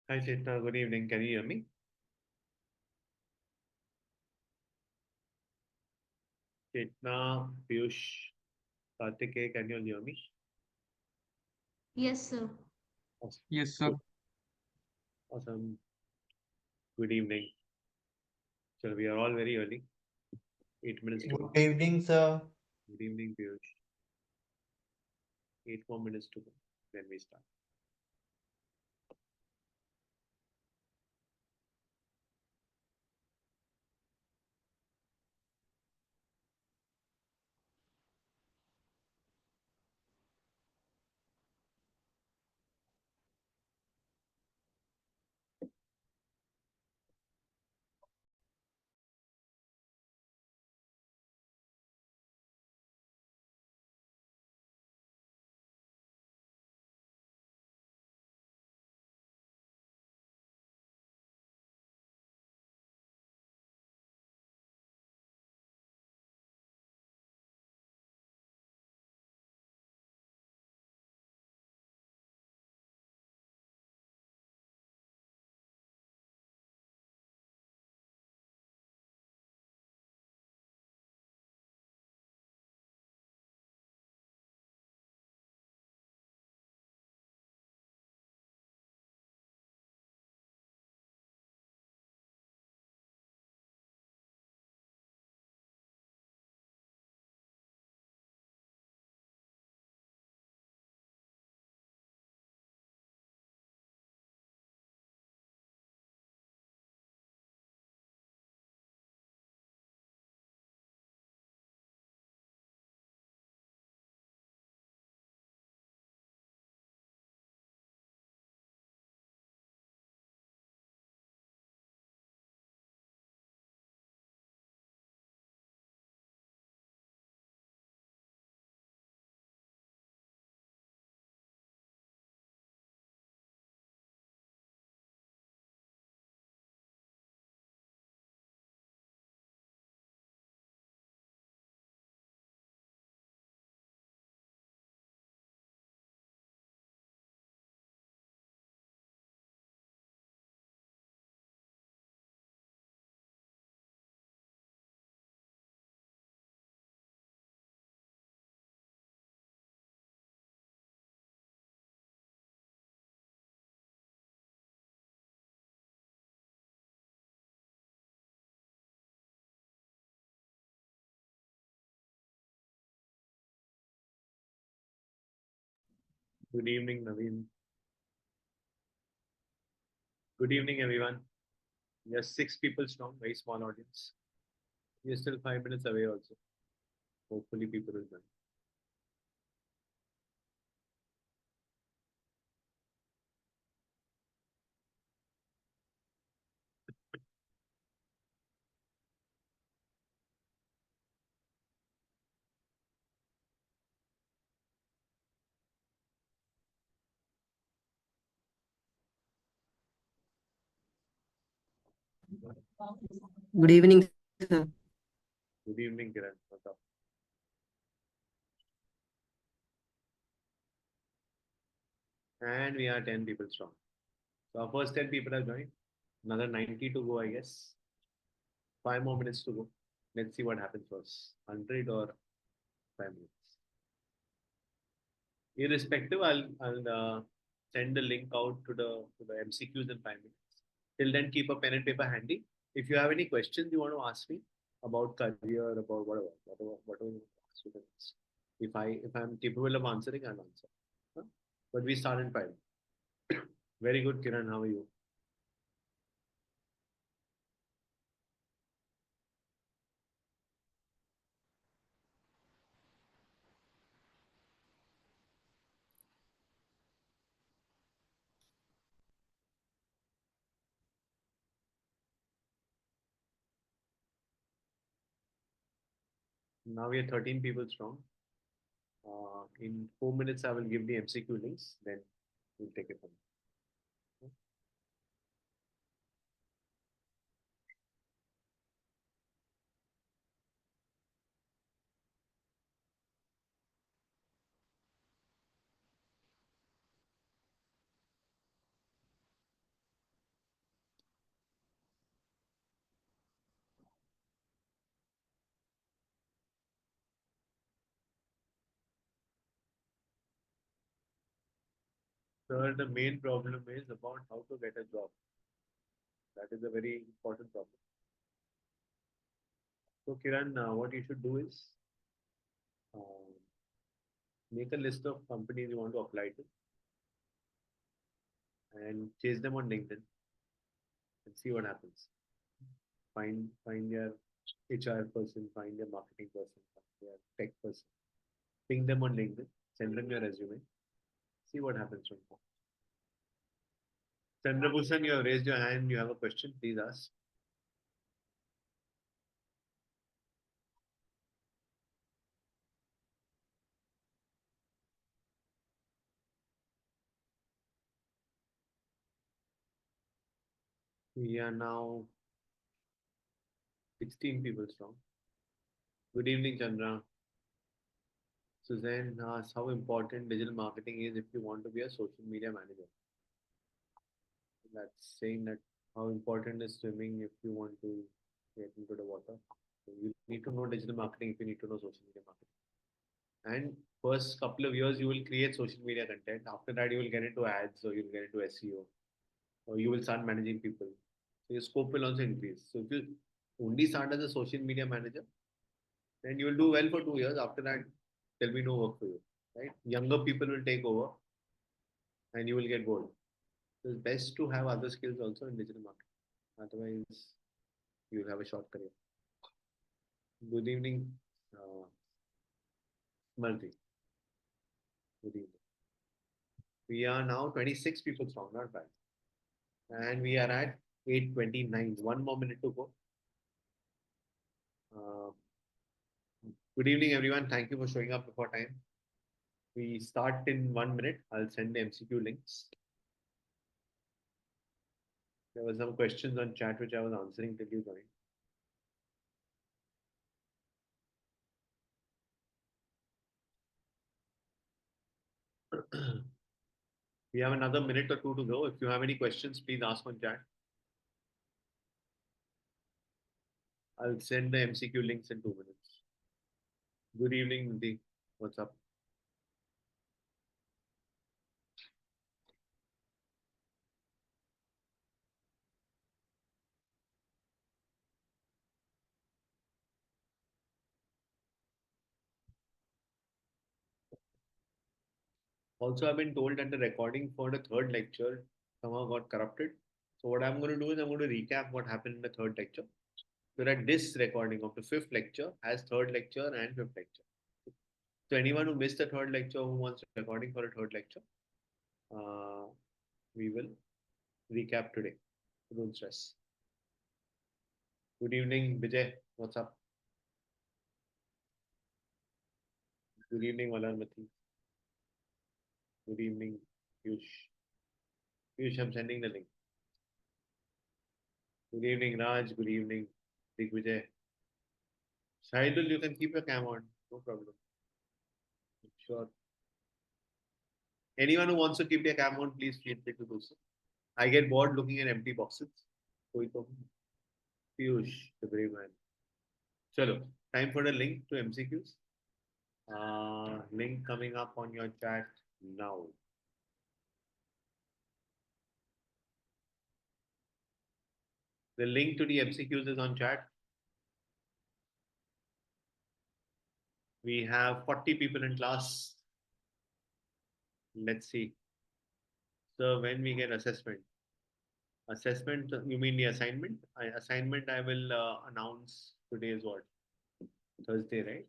Hi Chetna, good evening. Can you hear me? Chetna, Piyush, Kartikeya, can you all hear me? Yes, sir. Awesome. Yes, Good. sir. Awesome. Good evening. So we are all very early. 8 minutes to Good go. evening, sir. Good evening, Piyush. 8 more minutes to go. Then we start. Good evening, Naveen. Good evening, everyone. We are six people strong, very small audience. We are still 5 minutes away also. Hopefully people will join. Good evening, sir. Good evening, Kiran. What's up? And we are 10 people strong. So our first 10 people have joined. Another 90 to go, I guess. 5 more minutes to go. Let's see what happens first. 100 or 5 minutes. Irrespective, I'll send the link out to the MCQs in 5 minutes. Till then, keep a pen and paper handy. If you have any questions you want to ask me about career, about whatever you want to ask, you can ask. If I'm capable of answering, I'll answer. Huh? But we start in 5. Very good, Kiran. How are you? Now we are 13 people strong. In 4 minutes, I will give the MCQ links. Then we'll take it from there. Sir, the main problem is about how to get a job. That is a very important problem. So, Kiran, what you should do is uh, make a list of companies you want to apply to and chase them on LinkedIn and see what happens. Find your HR person, find your marketing person, find your tech person. Ping them on LinkedIn, send them your resume, see what happens from there. Chandrabhushan, you have raised your hand. You have a question, please ask. We are now 16 people strong. Good evening, Chandra. Suzanne asks how important digital marketing is if you want to be a social media manager. That's saying that how important is swimming if you want to get into the water. So you need to know digital marketing if you need to know social media marketing. And first couple of years, you will create social media content. After that, you will get into ads or you'll get into SEO or you will start managing people. So your scope will also increase. So if you only start as a social media manager, then you will do well for 2 years. After that, there'll be no work for you. Right? Younger people will take over and you will get bored. So it's best to have other skills also in digital marketing. Otherwise, you'll have a short career. Good evening, Malti. Good evening. We are now 26 people strong, not bad. And we are at 8:29. One more minute to go. Uh, Good evening, everyone. Thank you for showing up before time. We start in 1 minute. I'll send the MCQ links. There were some questions on chat which I was answering till you joined. We have another minute or two to go. If you have any questions, please ask on chat. I'll send the MCQ links in 2 minutes. Good evening, Nidhi. What's up? Also, I've been told that the recording for the third lecture somehow got corrupted. So what I'm going to do is I'm going to recap what happened in the third lecture. So that this recording of the fifth lecture has third lecture and fifth lecture. So anyone who missed the third lecture, who wants a recording for a third lecture, uh, we will recap today. So don't stress. Good evening, Vijay. What's up? Good evening, Valarmati. Good evening, Piyush. Piyush, I'm sending the link. Good evening, Raj. Good evening, Vijay. Shahidul, you can keep your cam on. No problem. Sure. Anyone who wants to keep their cam on, please feel free to do so. I get bored looking at empty boxes. कोई तो Piyush, the brave man. Chalo, time for the link to MCQs. Link coming up on your chat now. The link to the MCQs is on chat. We have 40 people in class. Let's see. So when we get assessment, you mean the assignment? Assignment I will announce today is what? Thursday, right?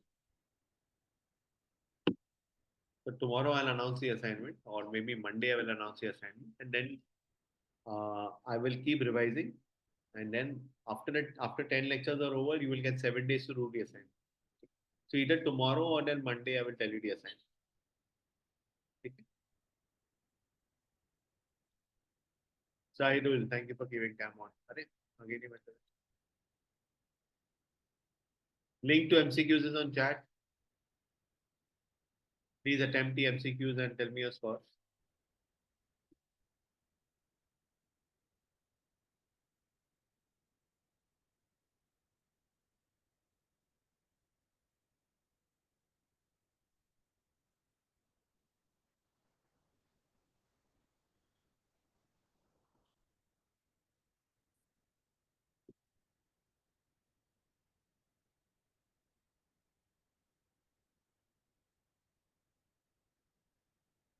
So tomorrow I'll announce the assignment, or maybe Monday I will announce the assignment, and then I will keep revising. And then after 10 lectures are over, you will get 7 days to do the assignment. So either tomorrow or then Monday, I will tell you the assignment. Okay. Sahidul, thank you for giving cam on. Again, link to MCQs is on chat. Please attempt the MCQs and tell me your scores.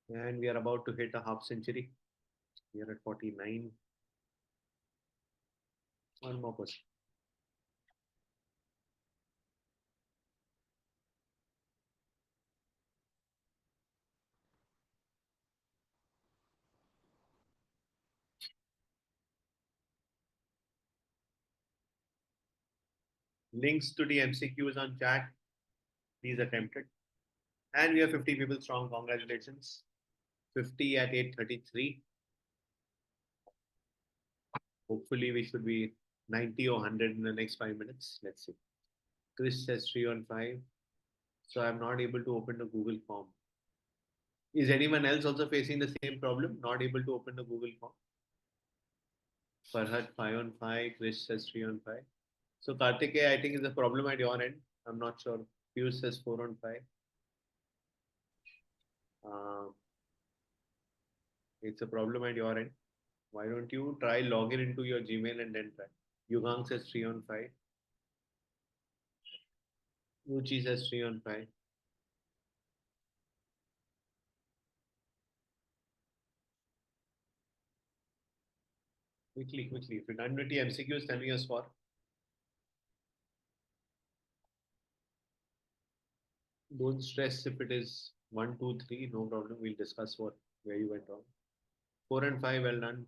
And we are about to hit a half century. We are at 49. One more question. Links to the MCQs on chat. Please attempt it. And we are 50 people strong. Congratulations. 50 at 8:33. Hopefully, we should be 90 or 100 in the next 5 minutes. Let's see. Chris says 3 on 5. So I'm not able to open the Google form. Is anyone else also facing the same problem? Not able to open the Google form? Farhad 5 on 5. Chris says 3 on 5. So Kartikeya, I think is a problem at your end. I'm not sure. Piyush says 4 on 5. Uh, it's a problem at your end. Why don't you try login into your Gmail and then try? Yugang says 3 on 5. Uchi says 3 on 5. Quickly, quickly. If you're done with the MCQs, tell me your score. Don't stress if it is 1, 2, 3. No problem. We'll discuss where you went wrong. 4 and 5, well done.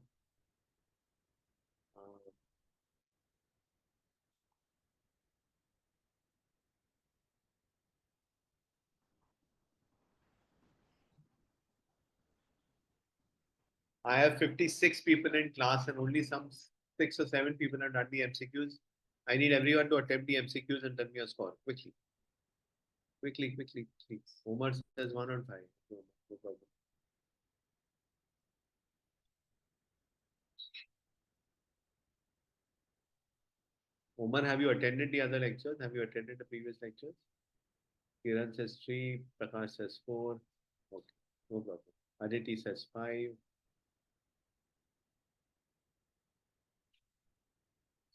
Uh, I have 56 people in class and only some 6 or 7 people have done the MCQs. I need everyone to attempt the MCQs and tell me your score. Quickly. Quickly, quickly, quickly. Omar says 1 on 5. No problem. Omar, have you attended the other lectures? Have you attended the previous lectures? Kiran says 3. Prakash says 4. Okay, no problem. Aditi says 5.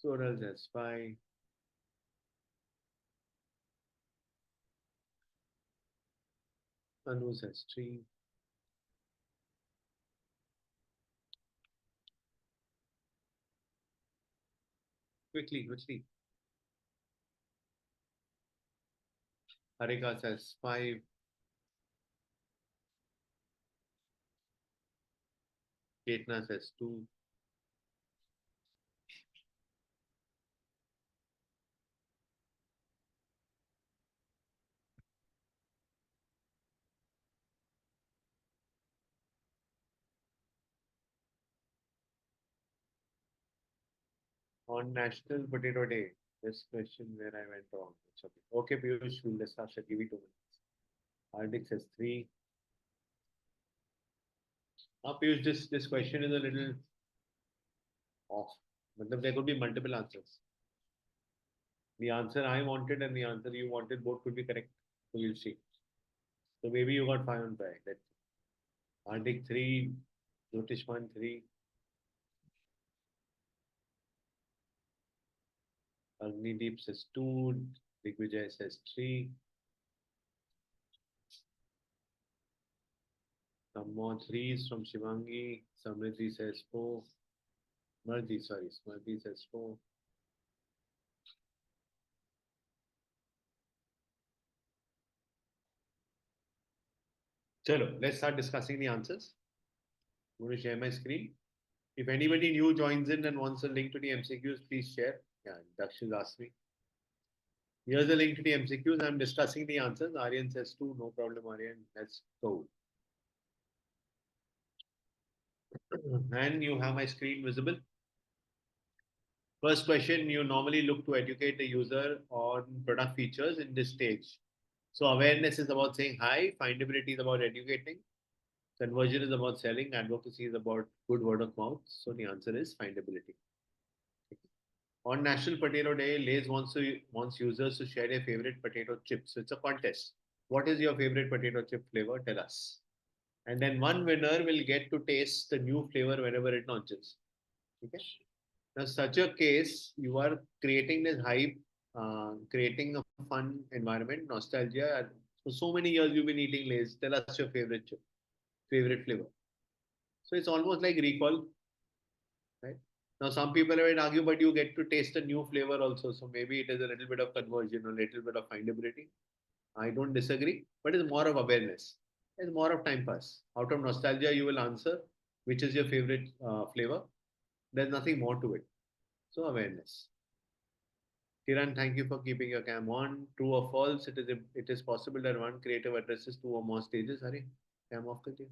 Soral says 5. Anu says 3. Quickly, quickly. Harika says 5. Ketna says 2. On National Potato Day, this question where I went wrong. It's okay. Okay, Piyush, we'll discuss it. Give me 2 minutes. Hardik says 3. Piyush, this question is a little off. But there could be multiple answers. The answer I wanted and the answer you wanted both could be correct. So we'll see. So maybe you got 5 on 5. Let's see. Hardik 3. Jyotishman 3. Agnideep says 2. Digvijay says 3. Some more threes from Shivangi. Samriddhi says 4. Smriti says 4. Chalo, let's start discussing the answers. I'm going to share my screen. If anybody new joins in and wants a link to the MCQs, please share. Yeah, Dakshil asked me. Here's the link to the MCQs. I'm discussing the answers. Aryan says 2. No problem, Aryan. Let's go. And you have my screen visible. First question, you normally look to educate the user on product features in this stage. So awareness is about saying hi, findability is about educating, conversion is about selling, advocacy is about good word of mouth. So the answer is findability. On National Potato Day, Lay's wants users to share their favorite potato chips. So it's a contest. What is your favorite potato chip flavor? Tell us. And then one winner will get to taste the new flavor whenever it launches. Okay. Now, such a case, you are creating this hype, creating a fun environment, nostalgia. For so many years, you've been eating Lay's. Tell us your favorite chip. favorite flavor. So it's almost like recall, right? Now some people might argue, but you get to taste a new flavor also. So maybe it is a little bit of conversion, a little bit of findability. I don't disagree, but it's more of awareness. It's more of time pass. Out of nostalgia, you will answer which is your favorite flavor. There's nothing more to it. So awareness. Kiran, thank you for keeping your cam on. True or false? It is possible that one creative addresses two or more stages. Hurry, cam off kar diya.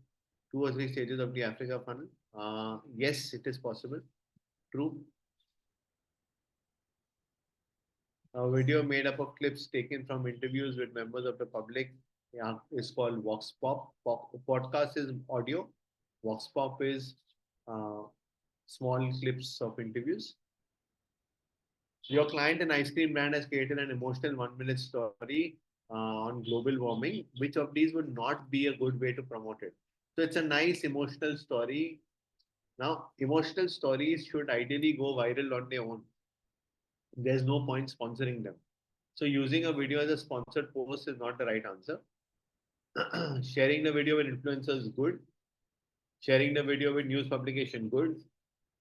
Two or three stages of the Africa funnel. Yes, it is possible. True. A video made up of clips taken from interviews with members of the public, yeah, is called Vox Pop. Podcast is audio. Vox Pop is uh, small clips of interviews. Your client and ice cream brand has created an emotional 1 minute story on global warming. Which of these would not be a good way to promote it? So it's a nice emotional story. Now, emotional stories should ideally go viral on their own. There's no point sponsoring them. So using a video as a sponsored post is not the right answer. Sharing the video with influencers, good. Sharing the video with news publication, good.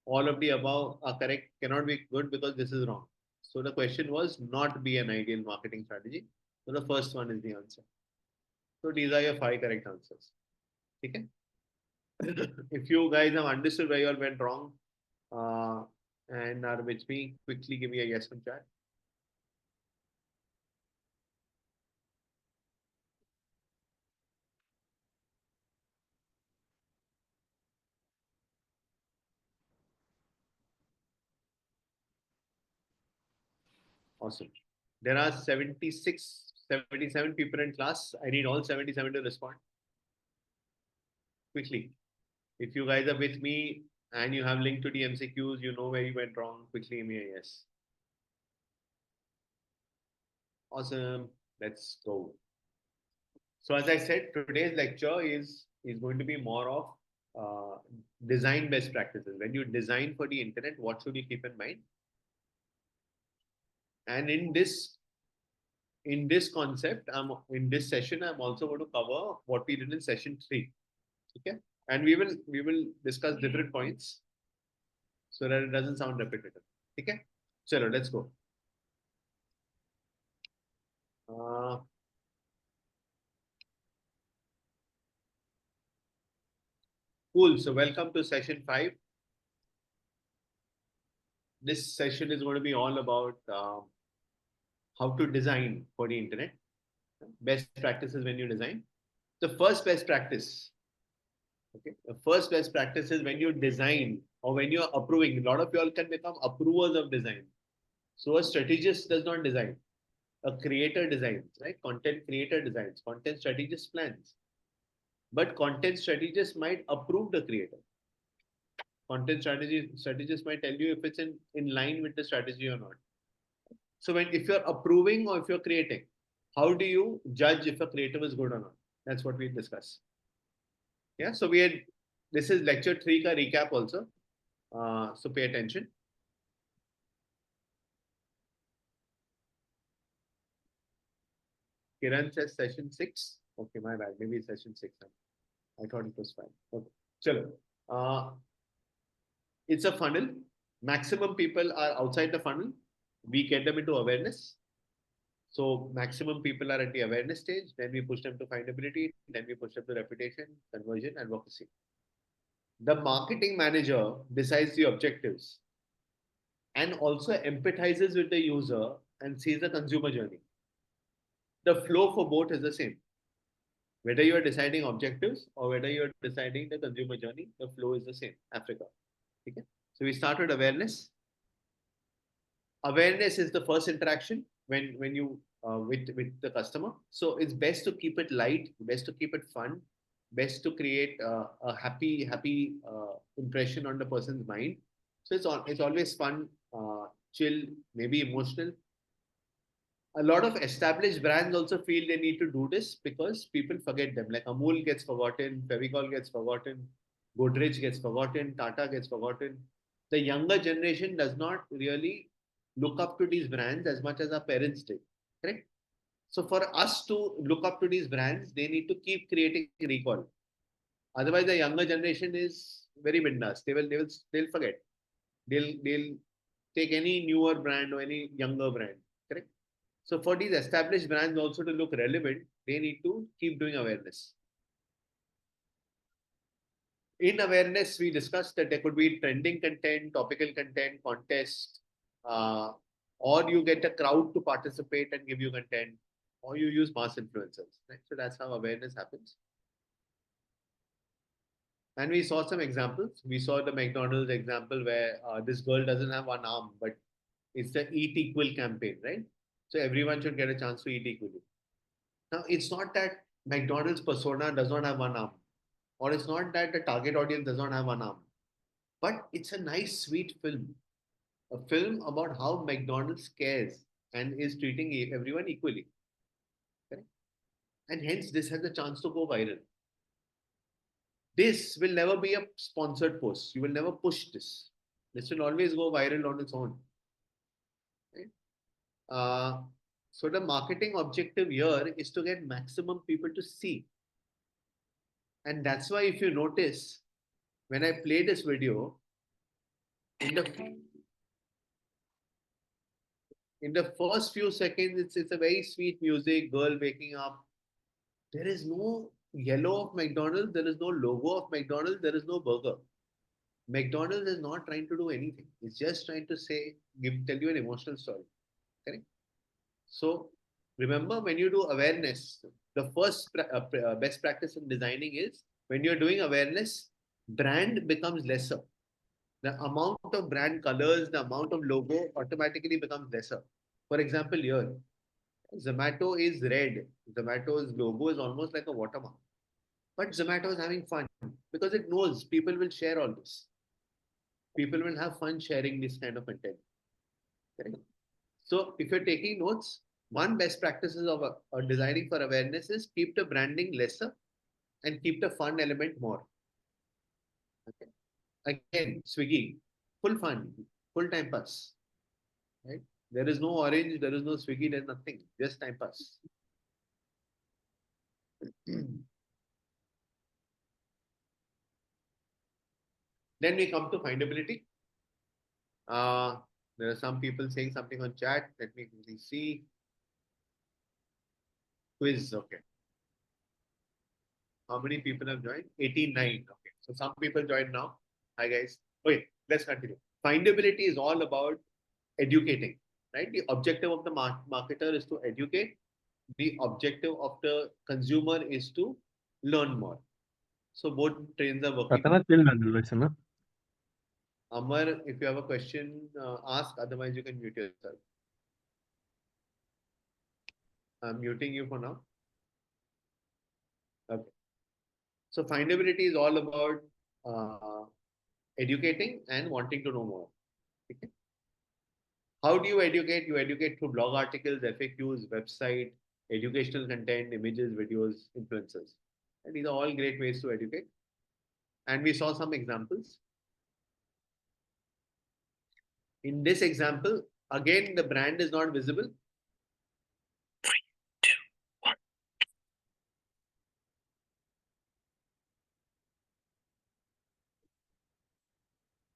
All of the above are correct, cannot be good because this is wrong. So the question was not be an ideal marketing strategy. So the first one is the answer. So these are your 5 correct answers. Okay. If you guys have understood where you all went wrong uh, and are with me, quickly give me a yes on chat. Awesome. There are 76, 77 people in class. I need all 77 to respond quickly. If you guys are with me and you have linked to the MCQs, you know where you went wrong, quickly give me a yes. Awesome. Let's go. So as I said, today's lecture is going to be more of design best practices. When you design for the internet, what should you keep in mind? And in this concept, in this session, I'm also going to cover what we did in session 3. Okay, and we will discuss different points so that it doesn't sound repetitive. Okay, so let's go. Uh, cool. So welcome to session 5. This session is going to be all about how to design for the internet. Best practices when you design. The first best practice. Okay. The first best practice is when you design or when you're approving. A lot of you all can become approvers of design. So a strategist does not design. A creator designs, right? Content creator designs. Content strategist plans. But content strategist might approve the creator. Content strategist might tell you if it's in line with the strategy or not. So if you're approving or if you're creating, how do you judge if a creative is good or not? That's what we discuss. Yeah. So this is lecture 3 ka recap also. So pay attention. Kiran says session 6. Okay, my bad. Maybe session 6. I thought it was 5. Okay. Chalo. It's a funnel. Maximum people are outside the funnel. We get them into awareness. So maximum people are at the awareness stage. Then we push them to findability. Then we push them to reputation, conversion, advocacy. The marketing manager decides the objectives and also empathizes with the user and sees the consumer journey. The flow for both is the same. Whether you are deciding objectives or whether you are deciding the consumer journey, the flow is the same. Africa. Okay. So we start with awareness. Awareness is the first interaction when you with the customer. So it's best to keep it light, best to keep it fun, best to create a happy impression on the person's mind. So it's always fun, chill, maybe emotional. A lot of established brands also feel they need to do this because people forget them. Like Amul gets forgotten, Fevicol gets forgotten, Godrej gets forgotten, Tata gets forgotten. The younger generation does not really look up to these brands as much as our parents did. Correct? So for us to look up to these brands, they need to keep creating recall. Otherwise, the younger generation is very bindas. They'll forget. They'll take any newer brand or any younger brand. Correct. So for these established brands also to look relevant, they need to keep doing awareness. In awareness, we discussed that there could be trending content, topical content, contest, uh, or you get a crowd to participate and give you content, or you use mass influencers. Right? So that's how awareness happens. And we saw some examples. We saw the McDonald's example where this girl doesn't have one arm, but it's the Eat Equal campaign, right? So everyone should get a chance to eat equally. Now, it's not that McDonald's persona does not have one arm, or it's not that the target audience does not have one arm, but it's a nice, sweet film. A film about how McDonald's cares and is treating everyone equally. Correct? And hence, this has a chance to go viral. This will never be a sponsored post. You will never push this. This will always go viral on its own. Right? Uh, so the marketing objective here is to get maximum people to see. And that's why if you notice, when I play this video, in the first few seconds, it's a very sweet music, girl waking up. There is no yellow of McDonald's, there is no logo of McDonald's, there is no burger. McDonald's is not trying to do anything. It's just trying to tell you an emotional story. Correct? So remember, when you do awareness, the first best practice in designing is when you're doing awareness, brand becomes lesser. The amount of brand colors, the amount of logo automatically becomes lesser. For example, here, Zomato is red. Zomato's logo is almost like a watermark. But Zomato is having fun because it knows people will share all this. People will have fun sharing this kind of content. Correct? So if you're taking notes, one best practices of designing for awareness is keep the branding lesser and keep the fun element more. Okay. Again, Swiggy, full fun, full time pass. Right? There is no orange, there is no Swiggy, there's nothing, just time pass. Then we come to findability. There are some people saying something on chat. Let me quickly see. Quiz, okay. How many people have joined? 89. Okay. So some people joined now. Hi guys. Okay, let's continue. Findability is all about educating, right? The objective of the marketer is to educate. The objective of the consumer is to learn more. So both trains are working. Amar, if you have a question, ask. Otherwise, you can mute yourself. I'm muting you for now. Okay. So findability is all about educating and wanting to know more. Okay. How do you educate? You educate through blog articles, FAQs, website, educational content, images, videos, influencers. And these are all great ways to educate. And we saw some examples. In this example, again, the brand is not visible. 3, 2, 1.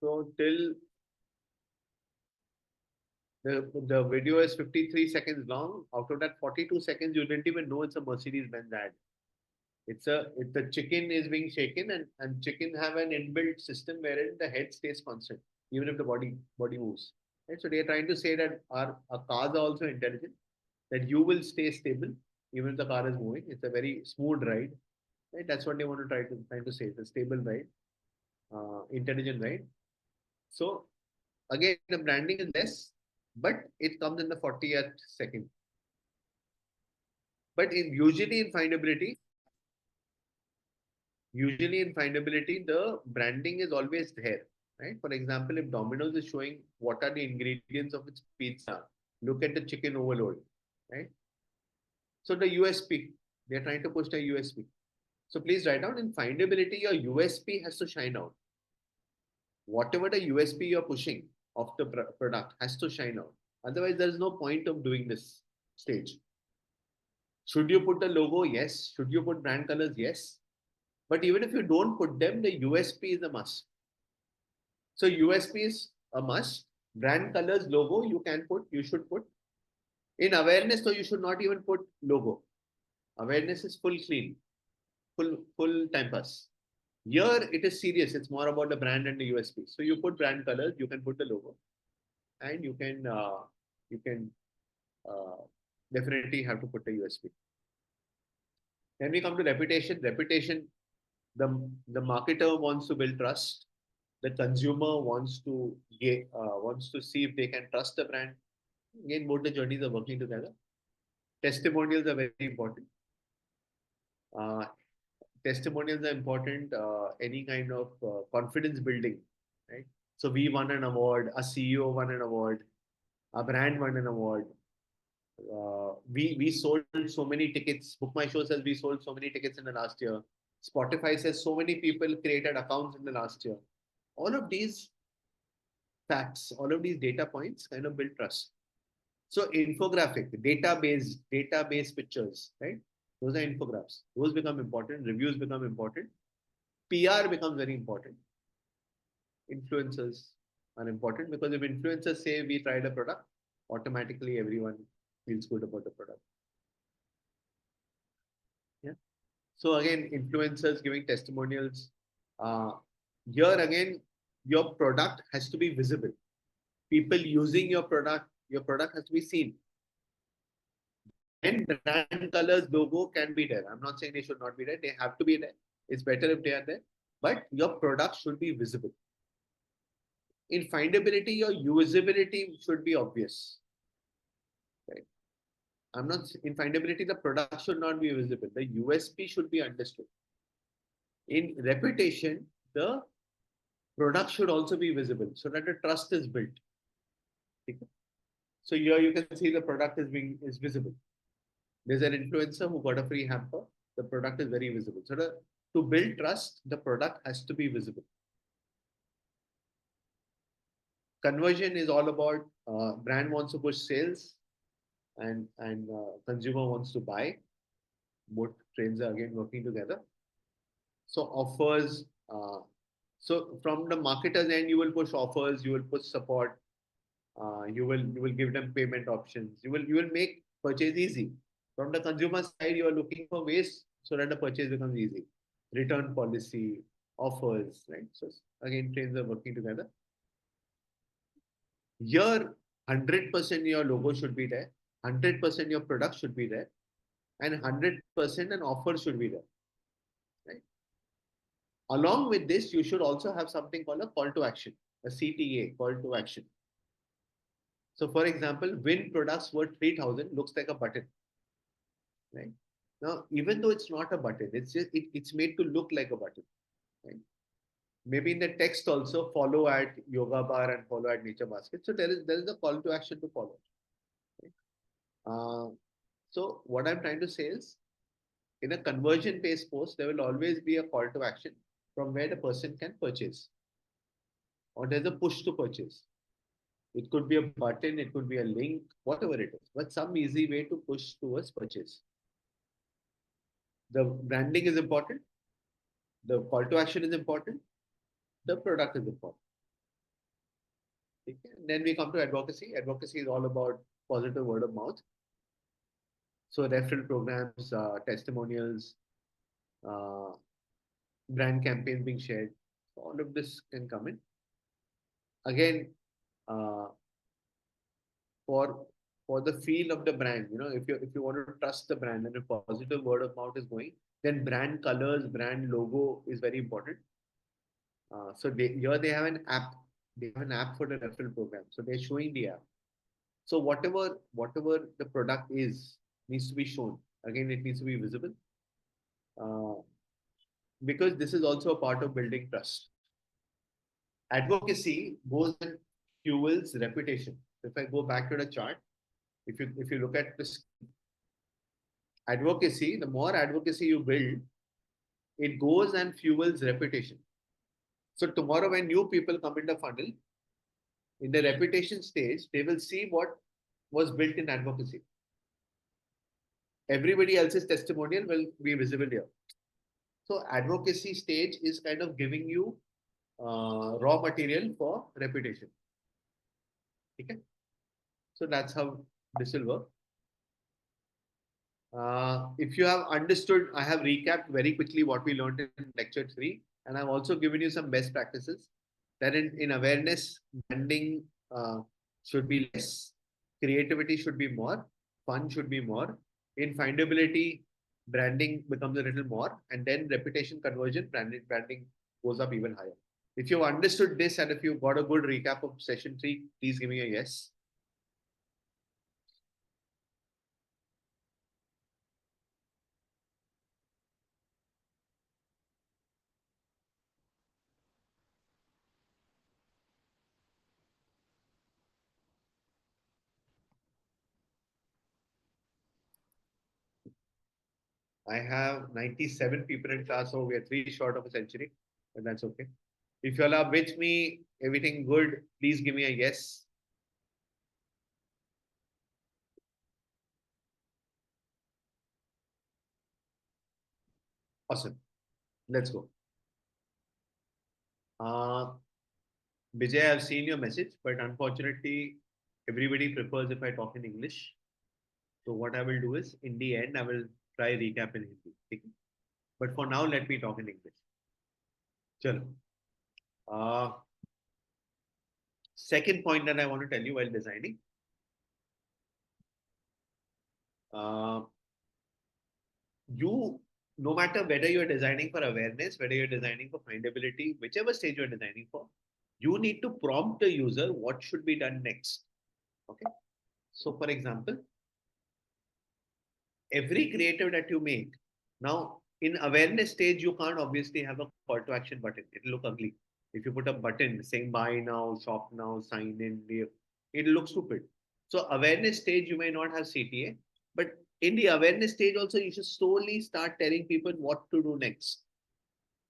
So till the video is 53 seconds long. Out of that 42 seconds, you didn't even know it's a Mercedes-Benz ad. The chicken is being shaken and chicken have an inbuilt system wherein the head stays constant, even if the body moves. Right? So they are trying to say that our cars are also intelligent, that you will stay stable even if the car is moving. It's a very smooth ride. Right? That's what they want to trying to say. It's a stable ride, intelligent ride. So again, the branding is less, but it comes in the 40th second. But usually in findability, the branding is always there, right? For example, if Domino's is showing what are the ingredients of its pizza, look at the chicken overload, right? So the USP, they're trying to push the USP. So please write down in findability, your USP has to shine out. Whatever the USP you're pushing of the product has to shine out. Otherwise, there is no point of doing this stage. Should you put the logo? Yes. Should you put brand colors? Yes. But even if you don't put them, the USP is a must. So USP is a must. Brand colors, logo, you should put. In awareness, so you should not even put logo. Awareness is full clean, full time pass. Here it is serious. It's more about the brand and the USP. So you put brand colors, you can put the logo, and you can uh, definitely have to put the USP. Then we come to reputation. Reputation, the marketer wants to build trust. The consumer wants to see if they can trust the brand. Again, both the journeys are working together. Testimonials are very important. Uh, Testimonials are important. Any kind of confidence building, right? So we won an award. A CEO won an award. A brand won an award. We sold so many tickets. Book My Show says we sold so many tickets in the last year. Spotify says so many people created accounts in the last year. All of these facts, all of these data points kind of build trust. So infographic, database pictures, right? Those are infographics. Those become important. Reviews become important. PR becomes very important. Influencers are important because if influencers say we tried a product, automatically everyone feels good about the product. Yeah. So again, influencers giving testimonials. Uh, Here again, your product has to be visible. People using your product has to be seen. And brand colors, logo can be there. I'm not saying they should not be there. They have to be there. It's better if they are there. But your product should be visible. In findability, your usability should be obvious. Right? I'm not in findability, the product should not be visible. The USP should be understood. In reputation, the product should also be visible so that the trust is built. Okay? So here you can see the product is visible. There's an influencer who got a free hamper. The product is very visible. So to build trust, the product has to be visible. Conversion is all about brand wants to push sales and consumer wants to buy. Both trains are again working together. So offers. So from the marketer's end, you will push offers, you will push support, you will give them payment options. You will make purchase easy. From the consumer side, you are looking for ways so that the purchase becomes easy. Return policy, offers, right? So again, trains are working together. Here, 100% your logo should be there, 100% your product should be there, and 100% an offer should be there. Right? Along with this, you should also have something called a call to action, a CTA, call to action. So, for example, win products worth 3,000 looks like a button. Right? Now, even though it's not a button, it's made to look like a button. Right? Maybe in the text also follow at yoga bar and follow at nature basket. So there is a call to action to follow. Right? So what I'm trying to say is, in a conversion based post, there will always be a call to action from where the person can purchase, or there's a push to purchase. It could be a button, it could be a link, whatever it is, but some easy way to push towards purchase. The branding is important. The call to action is important. The product is important. Okay? And then we come to advocacy. Advocacy is all about positive word of mouth. So referral programs, testimonials, uh, brand campaigns being shared. All of this can come in. Again, uh, for for the feel of the brand, if you want to trust the brand and a positive word of mouth is going, then brand colors, brand logo is very important. So here they have an app. They have an app for the referral program. So they're showing the app. So whatever the product is needs to be shown. Again, it needs to be visible. Uh, because this is also a part of building trust. Advocacy goes and fuels reputation. If I go back to the chart, if you look at this advocacy, the more advocacy you build, it goes and fuels reputation. So tomorrow when new people come in the funnel, in the reputation stage, they will see what was built in advocacy. Everybody else's testimonial will be visible here. So advocacy stage is kind of giving you raw material for reputation. Okay? So that's how this will work. If you have understood, I have recapped very quickly what we learned in lecture 3, and I've also given you some best practices. That in awareness, branding should be less, creativity should be more, fun should be more. In findability, branding becomes a little more, and then reputation conversion, branding goes up even higher. If you've understood this and if you've got a good recap of session 3, please give me a yes. I have 97 people in class, so we are 3 short of a century, but that's okay. If you all are with me, everything good, please give me a yes. Awesome. Let's go. Vijay, I've seen your message, but unfortunately, everybody prefers if I talk in English. So what I will do is, in the end, I will try recap in Hindi. Okay? But for now, let me talk in English. Chalo. Second point that I want to tell you while designing. You, no matter whether you're designing for awareness, whether you're designing for findability, whichever stage you're designing for, you need to prompt the user what should be done next. Okay. So, for example, every creative that you make, now in awareness stage, you can't obviously have a call to action button. It'll look ugly. If you put a button saying buy now, shop now, sign in, it'll look stupid. So awareness stage, you may not have CTA, but in the awareness stage also, you should slowly start telling people what to do next,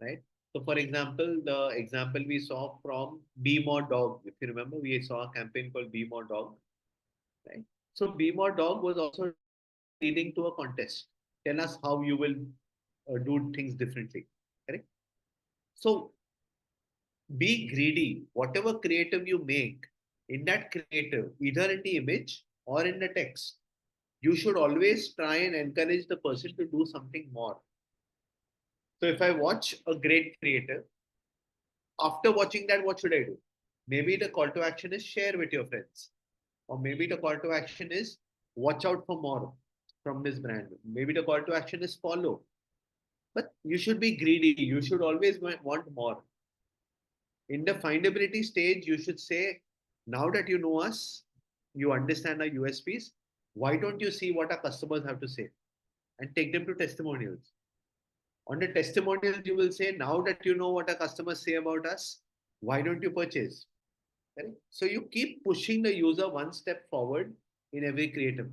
right? So for example, the example we saw from Be More Dog, if you remember, we saw a campaign called Be More Dog, right? So Be More Dog was also leading to a contest. Tell us how you will do things differently, correct? So be greedy. Whatever creative you make, in that creative, either in the image or in the text, you should always try and encourage the person to do something more. So if I watch a great creator, after watching that, what should I do? Maybe the call to action is share with your friends. Or maybe the call to action is watch out for more from this brand. Maybe the call to action is follow. But you should be greedy. You should always want more. In the findability stage, you should say, now that you know us, you understand our USPs, why don't you see what our customers have to say and take them to testimonials? On the testimonials, you will say, now that you know what our customers say about us, why don't you purchase? Right? So you keep pushing the user one step forward in every creative.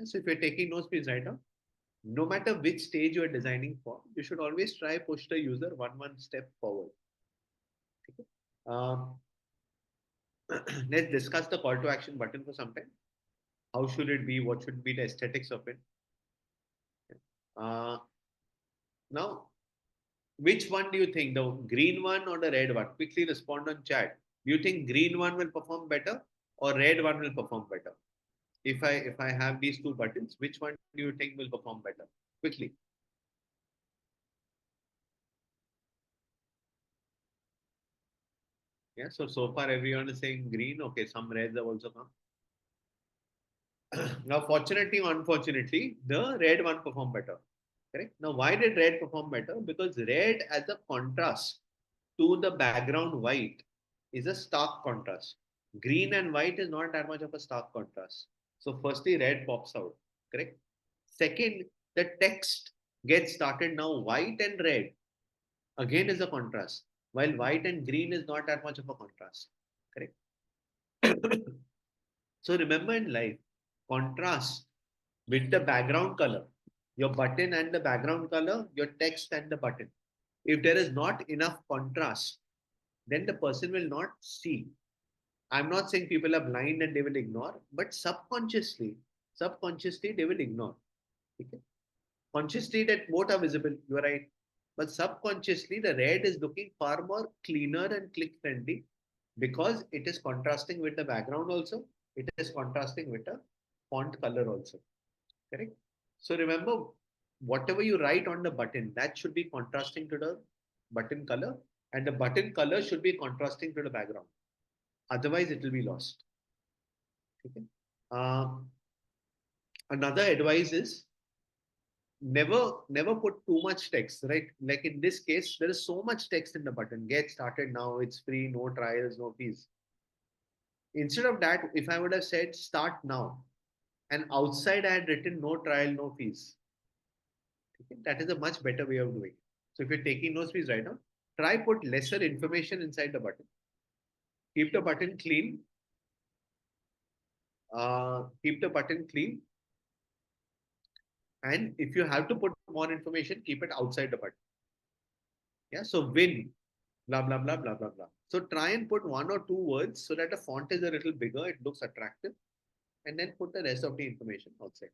So if you're taking notes, please write down. No matter which stage you are designing for, you should always try push the user one step forward. Okay? Let's discuss the call to action button for some time. How should it be? What should be the aesthetics of it? Now, which one do you think, the green one or the red one? Quickly respond on chat. Do you think green one will perform better or red one will perform better? If I have these two buttons, which one do you think will perform better? Quickly. Yeah. So far everyone is saying green. Okay, some reds have also come. Now, fortunately or unfortunately, the red one performed better. Correct. Now, why did red perform better? Because red as a contrast to the background white is a stark contrast. Green and white is not that much of a stark contrast. So, firstly, red pops out. Correct. Second, the text gets started now. White and red again is a contrast, while white and green is not that much of a contrast. Correct. So remember in life, contrast with the background color, your button and the background color, your text and the button. If there is not enough contrast, then the person will not see. I'm not saying people are blind and they will ignore, but subconsciously they will ignore. Okay? Consciously that both are visible. You are right. but subconsciously the red is looking far more cleaner and click friendly because it is contrasting with the background also. It is contrasting with a font color also. Correct? So remember, whatever you write on the button, that should be contrasting to the button color, and the button color should be contrasting to the background. Otherwise, it will be lost. Okay? Another advice is never put too much text, right? Like in this case, there is so much text in the button. Get started now, it's free, no trials, no fees. Instead of that, if I would have said start now, and outside I had written no trial, no fees. Okay? That is a much better way of doing it. So if you're taking no fees right now, try put lesser information inside the button. Keep the button clean. Keep the button clean. And if you have to put more information, keep it outside the button. Yeah. So win, blah blah blah blah blah blah. So try and put one or two words so that the font is a little bigger, it looks attractive, and then put the rest of the information outside.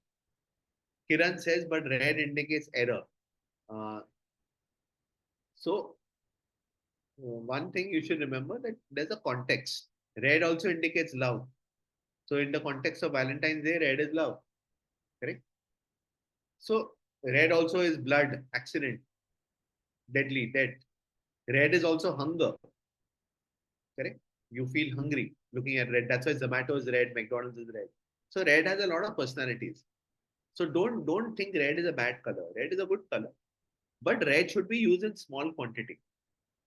Kiran says, but red indicates error. Uh, so one thing you should remember that there's a context. Red also indicates love. So in the context of Valentine's Day, red is love. Correct? So red also is blood, accident, deadly, dead. Red is also hunger. Correct? You feel hungry looking at red. That's why Zomato is red, McDonald's is red. So red has a lot of personalities. So don't think red is a bad color. Red is a good color. But red should be used in small quantity.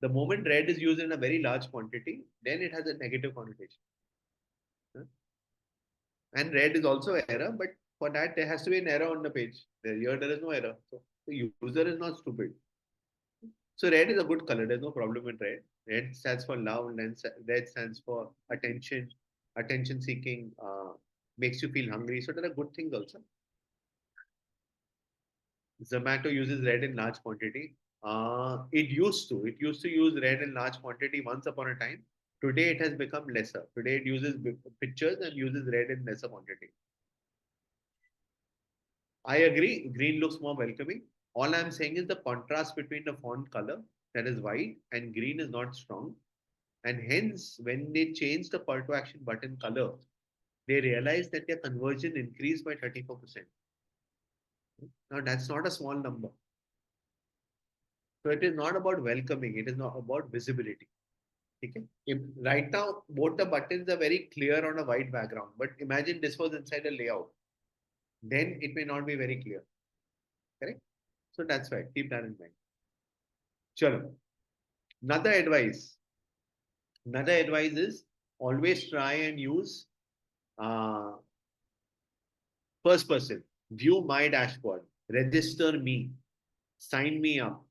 The moment red is used in a very large quantity, then it has a negative connotation. And red is also error, but for that there has to be an error on the page. Here there is no error. So the user is not stupid. So red is a good color. There's no problem with red. Red stands for love, and red stands for attention, attention seeking, makes you feel hungry. So there are good things also. Zomato uses red in large quantity. It used to. It used to use red in large quantity once upon a time. Today it has become lesser. Today it uses pictures and uses red in lesser quantity. I agree. Green looks more welcoming. All I'm saying is the contrast between the font color, that is white, and green is not strong. And hence, when they change the call to action button color, they realize that their conversion increased by 34%. Now, that's not a small number. So it is not about welcoming, it is not about visibility. Okay? If right now, both the buttons are very clear on a white background, but imagine this was inside a layout. Then it may not be very clear. Correct? So that's why. Keep that in mind. Chalo. Another advice. Another advice is always try and use uh, first person. View my dashboard. Register me. Sign me up.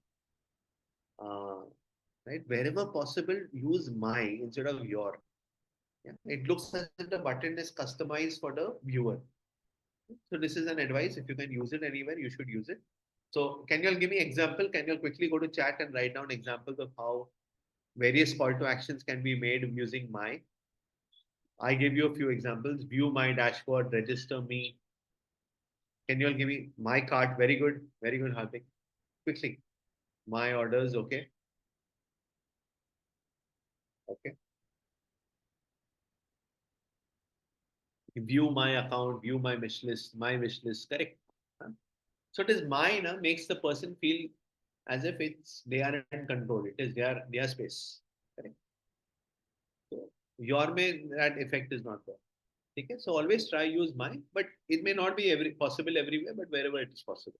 Right? Wherever possible, use my instead of your. Yeah? It looks as if the button is customized for the viewer. So this is an advice. If you can use it anywhere, you should use it. So can you all give me example? Can you all quickly go to chat and write down examples of how various call to actions can be made using my? I give you a few examples. View my dashboard, register me. Can you all give me my cart? Very good. Very good, Hardik. Quickly. My orders, okay. Okay. View my account, view my wish list, correct. So it is mine, makes the person feel as if it's they are in control. It is their space. Correct. So your may that effect is not there. Okay. So always try use mine, but it may not be possible everywhere, but wherever it is possible.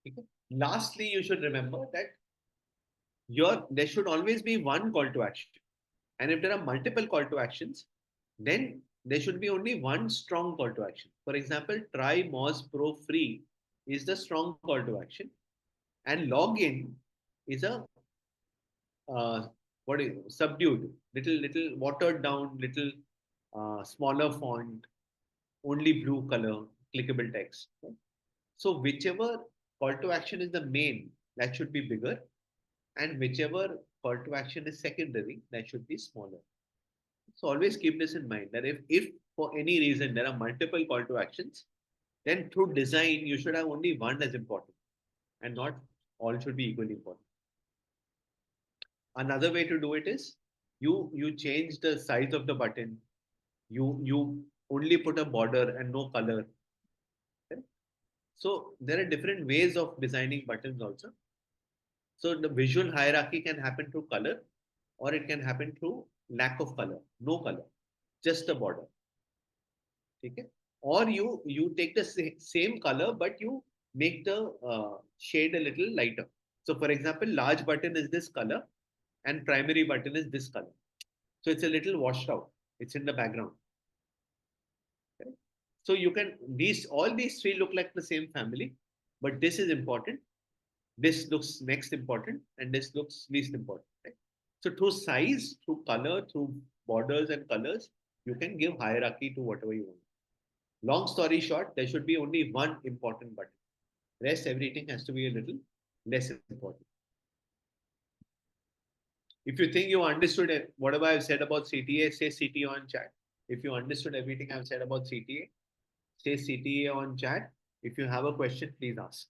Okay. Lastly, you should remember that there should always be one call to action. And if there are multiple call to actions, then there should be only one strong call to action. For example, try Moz Pro free is the strong call to action, and login is a what is subdued, little watered down, little smaller font, only blue color, clickable text. Right? So whichever call to action is the main, that should be bigger, and whichever call to action is secondary, that should be smaller. So always keep this in mind that if for any reason there are multiple call to actions, then through design, you should have only one as important and not all should be equally important. Another way to do it is you change the size of the button. You only put a border and no color. Okay? So there are different ways of designing buttons also. So the visual hierarchy can happen through color, or it can happen through lack of color, no color, just a border. Okay? Or you take the same color, but you make the shade a little lighter. So for example, large button is this color, and primary button is this color. So it's a little washed out. It's in the background. Okay? So you can these all these three look like the same family, but this is important. This looks next important, and this looks least important. Right? So through size, through color, through borders and colors, you can give hierarchy to whatever you want. Long story short, there should be only one important button. Rest everything has to be a little less important. If you think you understood whatever I've said about CTA, say CTA on chat. If you understood everything I've said about CTA, say CTA on chat. If you have a question, please ask.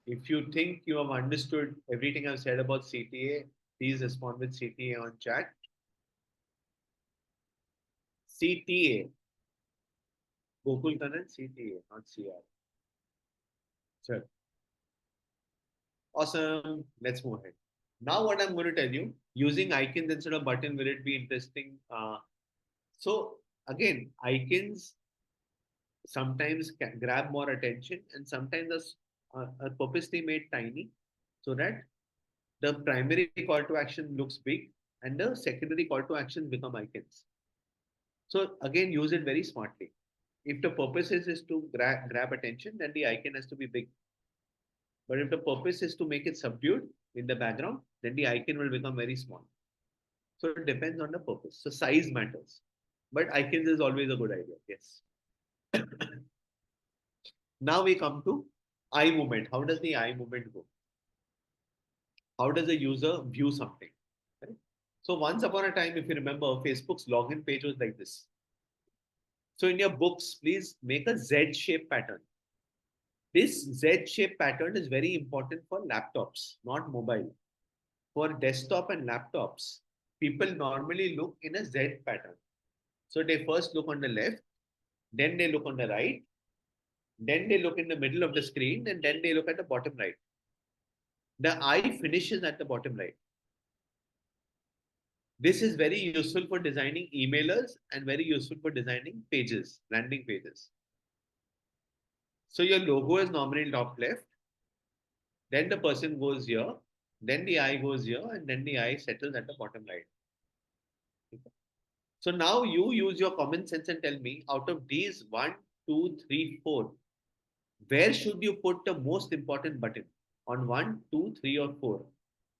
If you think you have understood everything I've said about CTA, please respond with CTA on chat. CTA. Gokul Kanan, CTA, not CR. Sure. Awesome. Let's move ahead. Now, what I'm going to tell you, using icons instead of button, will it be interesting? So, again, icons sometimes can grab more attention, and sometimes are purposely made tiny so that the primary call to action looks big and the secondary call to actions become icons. So, again, use it very smartly. If the purpose is to grab attention, then the icon has to be big. But if the purpose is to make it subdued in the background, then the icon will become very small. So it depends on the purpose. So size matters. But icons is always a good idea. Yes. Now we come to eye movement. How does the eye movement go? How does a user view something? Right? So once upon a time, if you remember, Facebook's login page was like this. So in your books, please make a Z-shaped pattern. This Z-shaped pattern is very important for laptops, not mobile. For desktop and laptops, people normally look in a Z pattern. So they first look on the left, then they look on the right, then they look in the middle of the screen, and then they look at the bottom right. The eye finishes at the bottom right. This is very useful for designing emailers and very useful for designing pages, landing pages. So your logo is normally top left, then the person goes here, then the eye goes here, and then the eye settles at the bottom right. So now you use your common sense and tell me, out of these 1, 2, 3, 4, where should you put the most important button? On 1, 2, 3, or 4?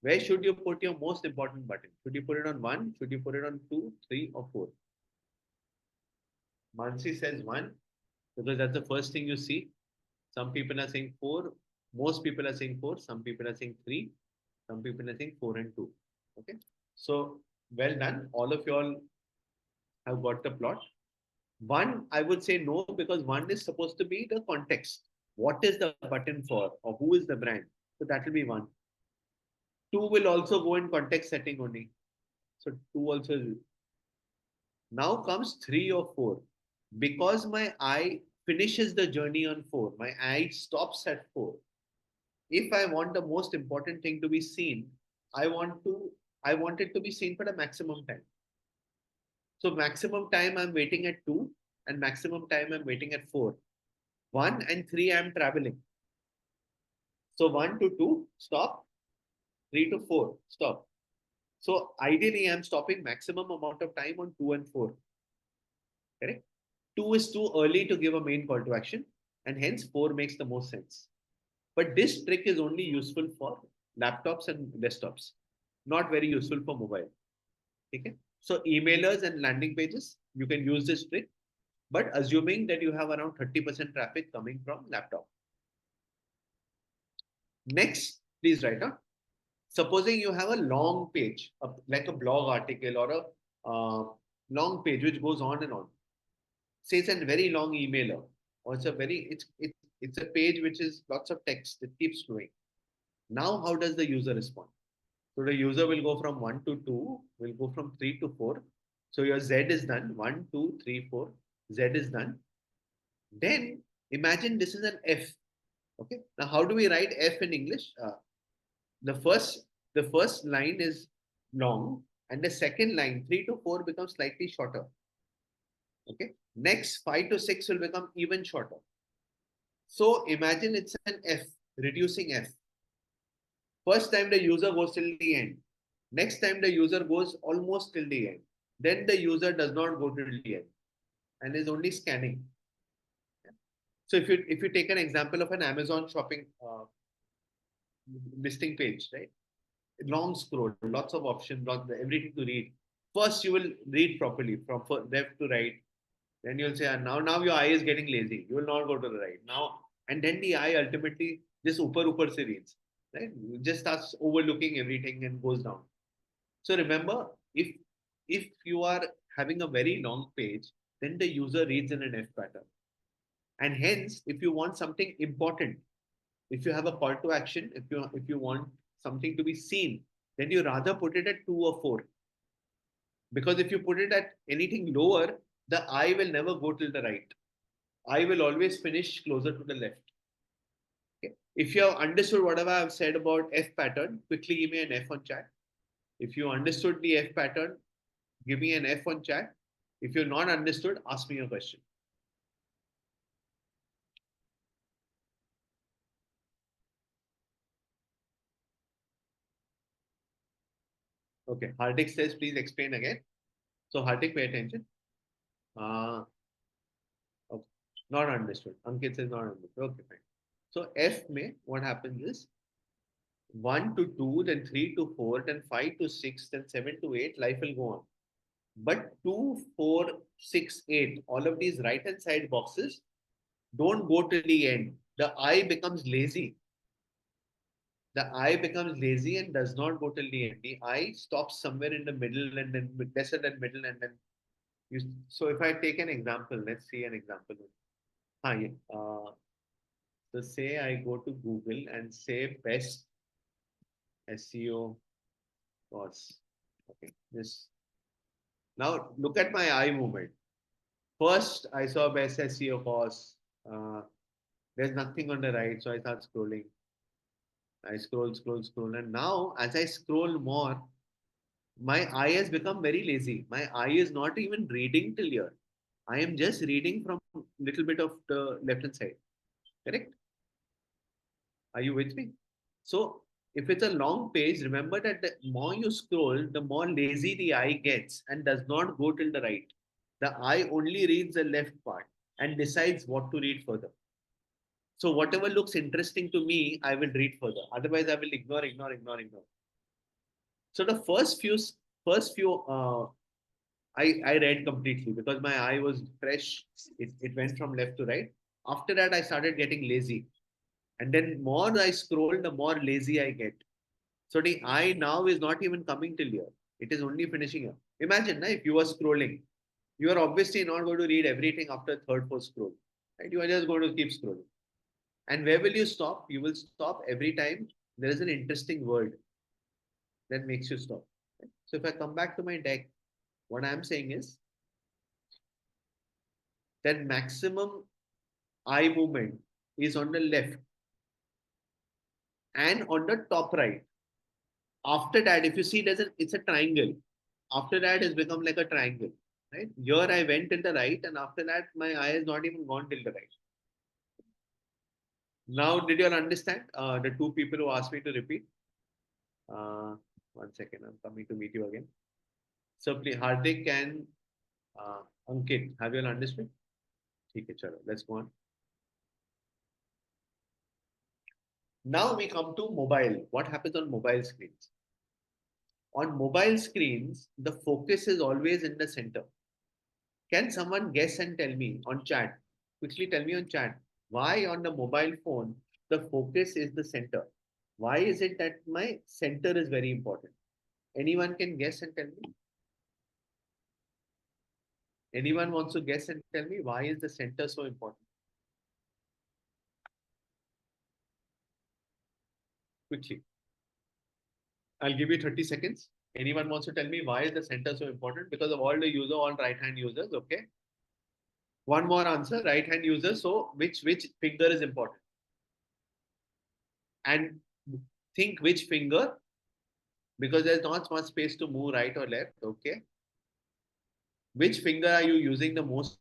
Where should you put your most important button? Should you put it on 1? Should you put it on 2, 3, or 4? Mansi says 1 because that's the first thing you see. Some people are saying 4. Most people are saying 4. Some people are saying 3. Some people are saying 4 and 2. Okay. So well done. All of you all have got the plot. 1, I would say no, because 1 is supposed to be the context. What is the button for, or who is the brand? So that will be 1. 2 will also go in context setting only. So 2 also. Now comes 3 or 4. Because my eye finishes the journey on 4, my eye stops at 4. If I want the most important thing to be seen, I want it to be seen for the maximum time. So maximum time I'm waiting at 2 and maximum time I'm waiting at 4. 1 and 3 I'm traveling. So 1 to 2, stop. 3 to 4, stop. So ideally I'm stopping maximum amount of time on 2 and 4. Correct? 2 is too early to give a main call to action, and hence 4 makes the most sense. But this trick is only useful for laptops and desktops, not very useful for mobile. Okay? So emailers and landing pages, you can use this trick, but assuming that you have around 30% traffic coming from laptop. Next, please write down. Supposing you have a long page, like a blog article or a long page which goes on and on. Say it's a very long emailer, or it's a page which is lots of text. It keeps flowing. Now, how does the user respond? So the user will go from 1 to 2, will go from 3 to 4. So your Z is done. 1, 2, 3, 4. Z is done. Then imagine this is an F. Okay. Now, how do we write F in English? The first the first line is long, and the second line 3 to 4 becomes slightly shorter. Okay. Next 5 to 6 will become even shorter. So imagine it's an F, reducing F. First time the user goes till the end. Next time the user goes almost till the end. Then the user does not go till the end and is only scanning. So if you take an example of an Amazon shopping listing page, right? Long scroll, lots of options, everything to read. First, you will read properly from left to right. Then you'll say, now your eye is getting lazy. You will not go to the right now. And then the eye ultimately just upper se reads, right? It just starts overlooking everything and goes down. So remember, if you are having a very long page, then the user reads in an F pattern. And hence, if you want something important, if you have a call to action, if you want something to be seen, then you rather put it at 2 or 4. Because if you put it at anything lower, the eye will never go till the right. Eye will always finish closer to the left. Okay. If you have understood whatever I've said about F pattern, quickly give me an F on chat. If you understood the F pattern, give me an F on chat. If you're not understood, ask me a question. Okay, Hardik says, please explain again. So Hardik, pay attention. Okay. Not understood. Ankit says not understood. Okay, fine. So F may, what happens is 1 to 2, then 3 to 4, then 5 to 6, then 7 to 8, life will go on. But 2, 4, 6, 8, all of these right hand side boxes don't go till the end. The eye becomes lazy. The eye becomes lazy and does not go till the end. The eye stops somewhere in the middle and then lesser than middle and then you. So if I take an example, let's see an example. Yeah. So say I go to Google and say best SEO course. Okay, this. Now look at my eye movement. First, I saw best SEO course. There's nothing on the right, so I start scrolling. I scroll, and now as I scroll more, my eye has become very lazy. My eye is not even reading till here. I am just reading from little bit of the left hand side. Correct? Are you with me? So if it's a long page, remember that the more you scroll, the more lazy the eye gets and does not go till the right. The eye only reads the left part and decides what to read further. So whatever looks interesting to me, I will read further. Otherwise, I will ignore. So the first few I read completely because my eye was fresh. It went from left to right. After that, I started getting lazy. And then more I scroll, the more lazy I get. So the eye now is not even coming till here. It is only finishing here. Imagine if you are scrolling, you are obviously not going to read everything after third, fourth scroll. Right? You are just going to keep scrolling. And where will you stop? You will stop every time there is an interesting word that makes you stop. Right? So if I come back to my deck, what I'm saying is that maximum eye movement is on the left and on the top right. After that, if you see, it's a triangle. After that, it's become like a triangle. Right? Here I went till the right, and after that, my eye has not even gone till the right. Now, did you all understand? The two people who asked me to repeat. 1 second, I'm coming to meet you again. So please, Hardik and Ankit, have you all understood? Okay, chalo, let's go on. Now we come to mobile. What happens on mobile screens? On mobile screens, the focus is always in the center. Can someone guess and tell me on chat? Quickly tell me on chat why on the mobile phone the focus is the center. Why is it that my center is very important? Anyone can guess and tell me? Anyone wants to guess and tell me why is the center so important? Quickly. I'll give you 30 seconds. Anyone wants to tell me why is the center so important? Because of all the user, all right-hand users, okay? One more answer, right-hand user. So which finger is important? And think which finger, because there's not much space to move right or left, okay? Which finger are you using the most?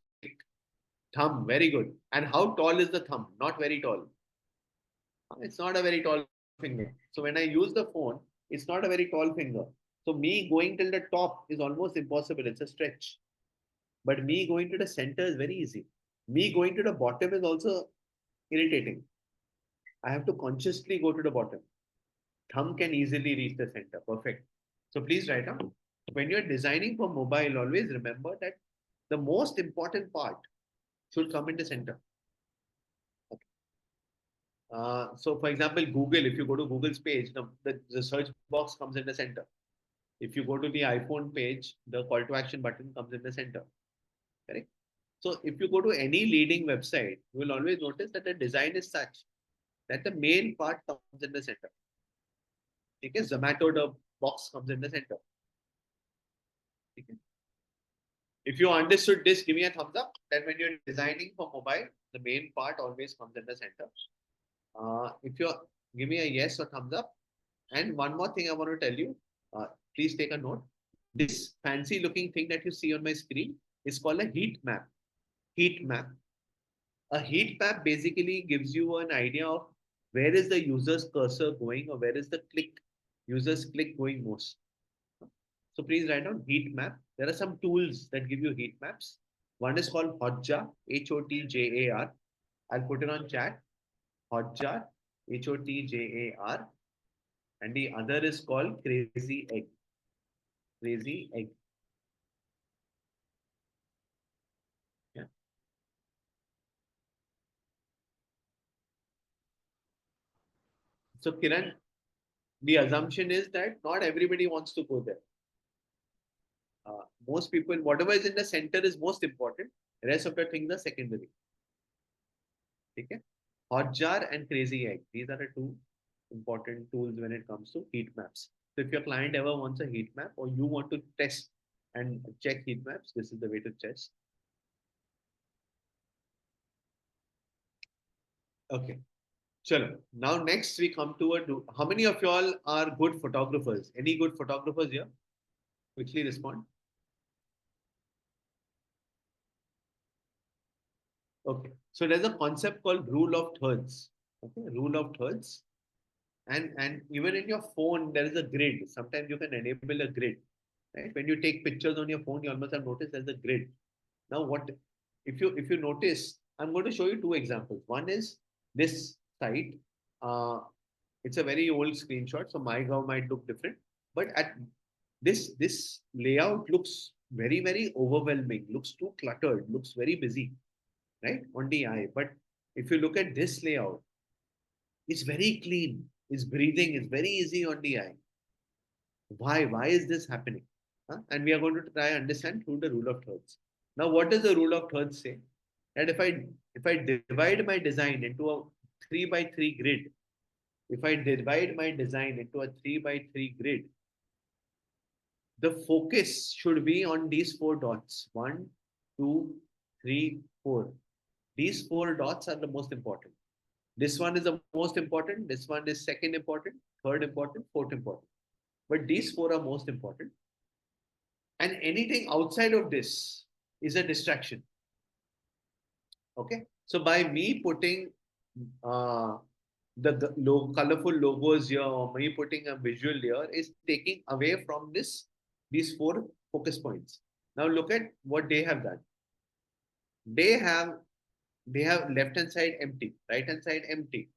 Thumb, very good. And how tall is the thumb? Not very tall. It's not a very tall finger. So when I use the phone, it's not a very tall finger. So me going till the top is almost impossible. It's a stretch. But me going to the center is very easy. Me going to the bottom is also irritating. I have to consciously go to the bottom. Thumb can easily reach the center. Perfect. So please write down. When you're designing for mobile, always remember that the most important part should come in the center. Okay. So for example, Google, if you go to Google's page, the search box comes in the center. If you go to the iPhone page, the call to action button comes in the center. Correct? So if you go to any leading website, you will always notice that the design is such that the main part comes in the center. Okay? Zomato, the box comes in the center. Okay? If you understood this, give me a thumbs up. That when you're designing for mobile, the main part always comes in the center. If you give me a yes or thumbs up. And one more thing I want to tell you, please take a note. This fancy looking thing that you see on my screen is called a heat map. Heat map. A heat map basically gives you an idea of where is the user's cursor going or where is the user's click going most. So please write down heat map. There are some tools that give you heat maps. One is called Hotjar, Hotjar. I'll put it on chat. Hotjar, Hotjar. And the other is called Crazy Egg. Crazy Egg. Yeah. So Kiran, the assumption is that not everybody wants to go there. Most people, whatever is in the center is most important. The rest of the things are secondary. Okay? Hotjar and Crazy Egg. These are the two important tools when it comes to heat maps. So if your client ever wants a heat map or you want to test and check heat maps, this is the way to test. Okay. Chalo. Now next we come to how many of y'all are good photographers? Any good photographers here? Quickly respond. Okay. So there's a concept called rule of thirds. Okay. Rule of thirds. And even in your phone, there is a grid. Sometimes you can enable a grid. Right? When you take pictures on your phone, you almost have noticed there's a grid. Now, what if you notice, I'm going to show you two examples. One is this site. It's a very old screenshot, so my MyGov might look different. But at this layout looks very overwhelming. Looks too cluttered. Looks very busy, right, on the eye. But if you look at this layout, it's very clean. It's breathing. It's very easy on the eye. Why? Why is this happening? Huh? And we are going to try and understand through the rule of thirds. Now, what does the rule of thirds say? That if I divide my design into a 3 by 3 grid, if I divide my design into a 3 by 3 grid, the focus should be on these 4 dots. 1, 2, 3, 4. These 4 dots are the most important. This one is the most important. This one is second important, third important, fourth important. But these 4 are most important. And anything outside of this is a distraction. Okay. So by me putting the colorful logos here or me putting a visual here is taking away from these 4 focus points. Now look at what they have done. They have left hand side empty, right hand side empty,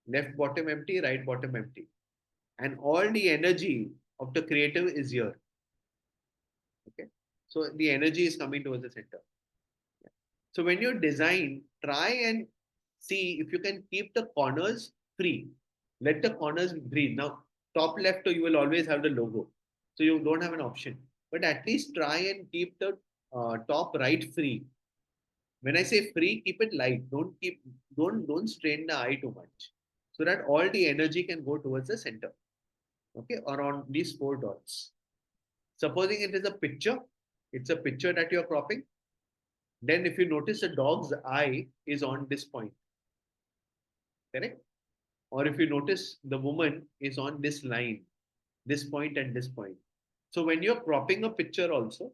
left bottom empty, right bottom empty. And all the energy of the creative is here. Okay. So the energy is coming towards the center. So when you design, try and see if you can keep the corners free. Let the corners breathe. Now, top left, you will always have the logo. So you don't have an option. But at least try and keep the top right free. When I say free, keep it light. Don't strain the eye too much. So that all the energy can go towards the center. Okay, or on these four dots. Supposing it is a picture, it's a picture that you're cropping. Then if you notice the dog's eye is on this point. Correct? Or if you notice the woman is on this line, this point and this point. So when you're cropping a picture also,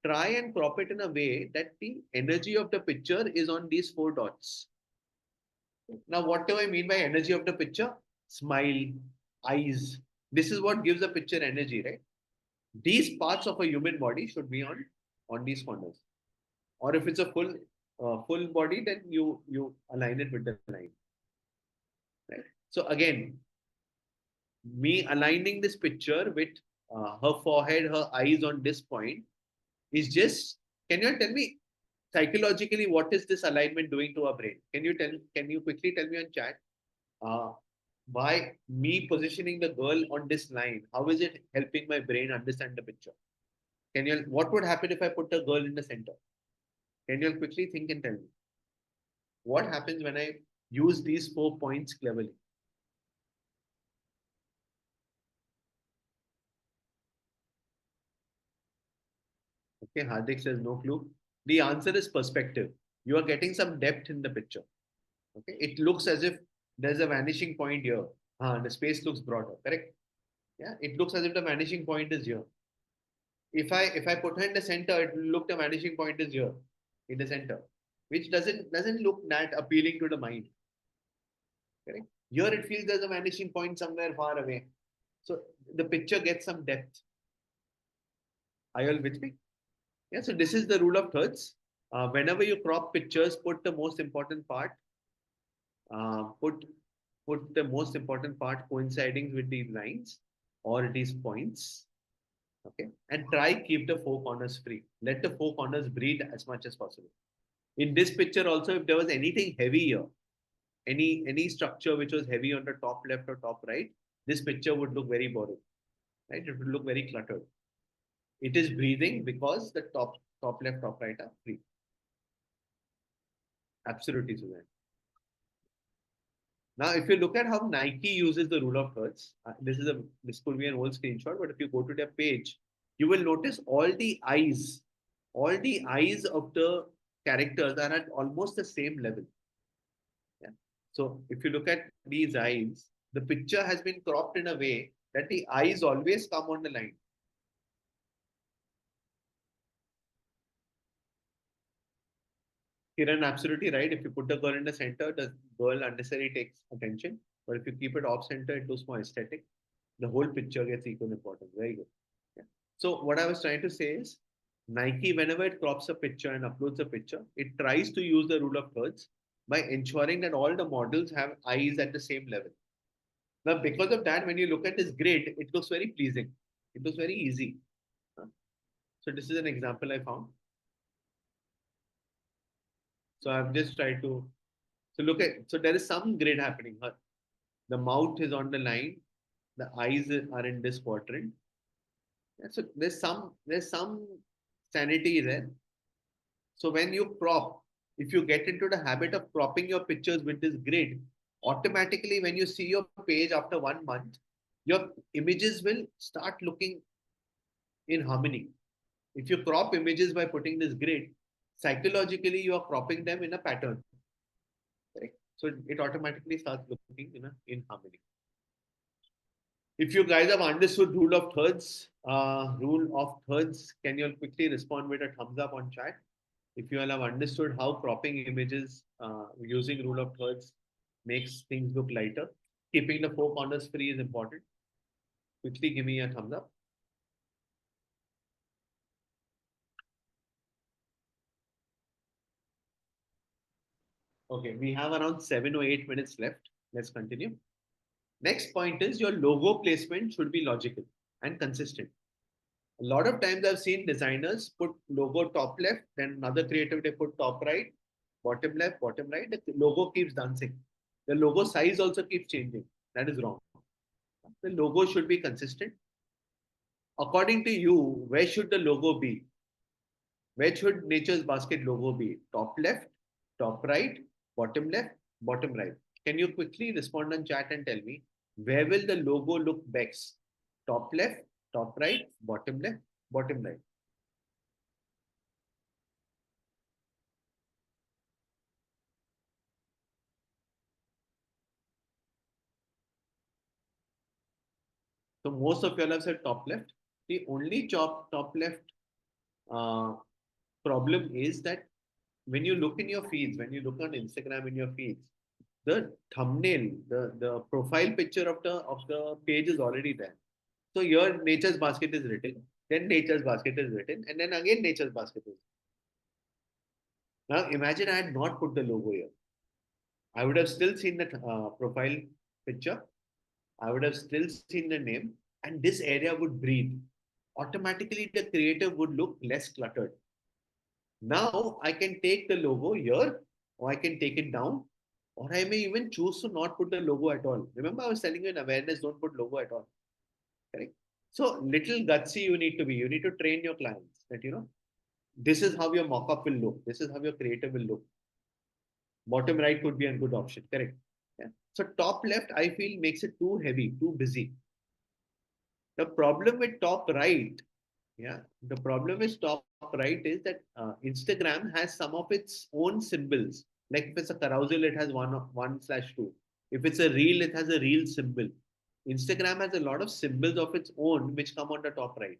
try and crop it in a way that the energy of the picture is on these four dots. Now, what do I mean by energy of the picture? Smile, eyes. This is what gives a picture energy, right? These parts of a human body should be on these corners. Or if it's a full body, then you align it with the line. Right? So again, me aligning this picture with her forehead, her eyes on this point is just. Can you tell me psychologically what is this alignment doing to our brain? Can you quickly tell me on chat? Uh, by me positioning the girl on this line, how is it helping my brain understand the picture? What would happen if I put the girl in the center? Can you quickly think and tell me? What happens when I use these 4 points cleverly? Okay, Hardik says no clue. The answer is perspective. You are getting some depth in the picture. Okay, it looks as if there's a vanishing point here. The space looks broader, correct? Yeah, it looks as if the vanishing point is here. If I put her in the center, it will look the vanishing point is here in the center, which doesn't look that appealing to the mind. Correct? Here it feels there's a vanishing point somewhere far away. So the picture gets some depth. Are you all with me? Yeah, so this is the rule of thirds. Whenever you crop pictures, put the most important part. Put the most important part coinciding with these lines or these points. Okay, and try keep the four corners free. Let the four corners breathe as much as possible. In this picture also, if there was anything heavy here, any structure which was heavy on the top left or top right, this picture would look very boring, right? It would look very cluttered. It is breathing because the top left, top right are free. Absolutely, Suzanne. Now, if you look at how Nike uses the rule of thirds, this could be an old screenshot, but if you go to their page, you will notice all the eyes of the characters are at almost the same level. Yeah. So if you look at these eyes, the picture has been cropped in a way that the eyes always come on the line. Kiran, absolutely right. If you put the girl in the center, the girl unnecessarily takes attention. But if you keep it off center, it looks more aesthetic. The whole picture gets equal importance. Very good. Yeah. So what I was trying to say is, Nike, whenever it crops a picture and uploads a picture, it tries to use the rule of thirds by ensuring that all the models have eyes at the same level. Now, because of that, when you look at this grid, it looks very pleasing. It looks very easy. So this is an example I found. So I've just tried to. So there is some grid happening. The mouth is on the line. The eyes are in this quadrant. Yeah, so there's some sanity there. So when you crop, if you get into the habit of cropping your pictures with this grid, automatically when you see your page after 1 month, your images will start looking in harmony. If you crop images by putting this grid, psychologically you are cropping them in a pattern. Right? So it automatically starts looking in harmony. If you guys have understood rule of thirds, can you quickly respond with a thumbs up on chat? If you all have understood how cropping images using rule of thirds makes things look lighter, keeping the four corners free is important. Quickly give me a thumbs up. Okay, we have around 7 or 8 minutes left. Let's continue. Next point is your logo placement should be logical and consistent. A lot of times I've seen designers put logo top left, then another creative they put top right, bottom left, bottom right. The logo keeps dancing. The logo size also keeps changing. That is wrong. The logo should be consistent. According to you, where should the logo be? Where should Nature's Basket logo be? Top left, top right, bottom left, bottom right. Can you quickly respond on chat and tell me where will the logo look best? Top left, top right, bottom left, bottom right. So most of you all have said top left. The only top left uh, problem is that when you look in your feeds, when you look on Instagram in your feeds, the thumbnail, the profile picture of the page is already there. So your Nature's Basket is written, then Nature's Basket is written, and then again Nature's Basket is. Now imagine I had not put the logo here. I would have still seen the profile picture. I would have still seen the name, and this area would breathe. Automatically, the creative would look less cluttered. Now I can take the logo here, or I can take it down, or I may even choose to not put the logo at all. Remember, I was telling you in awareness, don't put logo at all. Correct? So little gutsy you need to be. You need to train your clients that this is how your mock-up will look. This is how your creative will look. Bottom right could be a good option. Correct. Yeah. So top left, I feel makes it too heavy, too busy. The problem with top right, yeah, the problem with top right is that Instagram has some of its own symbols. Like if it's a carousel, it has 1/2. If it's a reel, it has a reel symbol. Instagram has a lot of symbols of its own which come on the top right.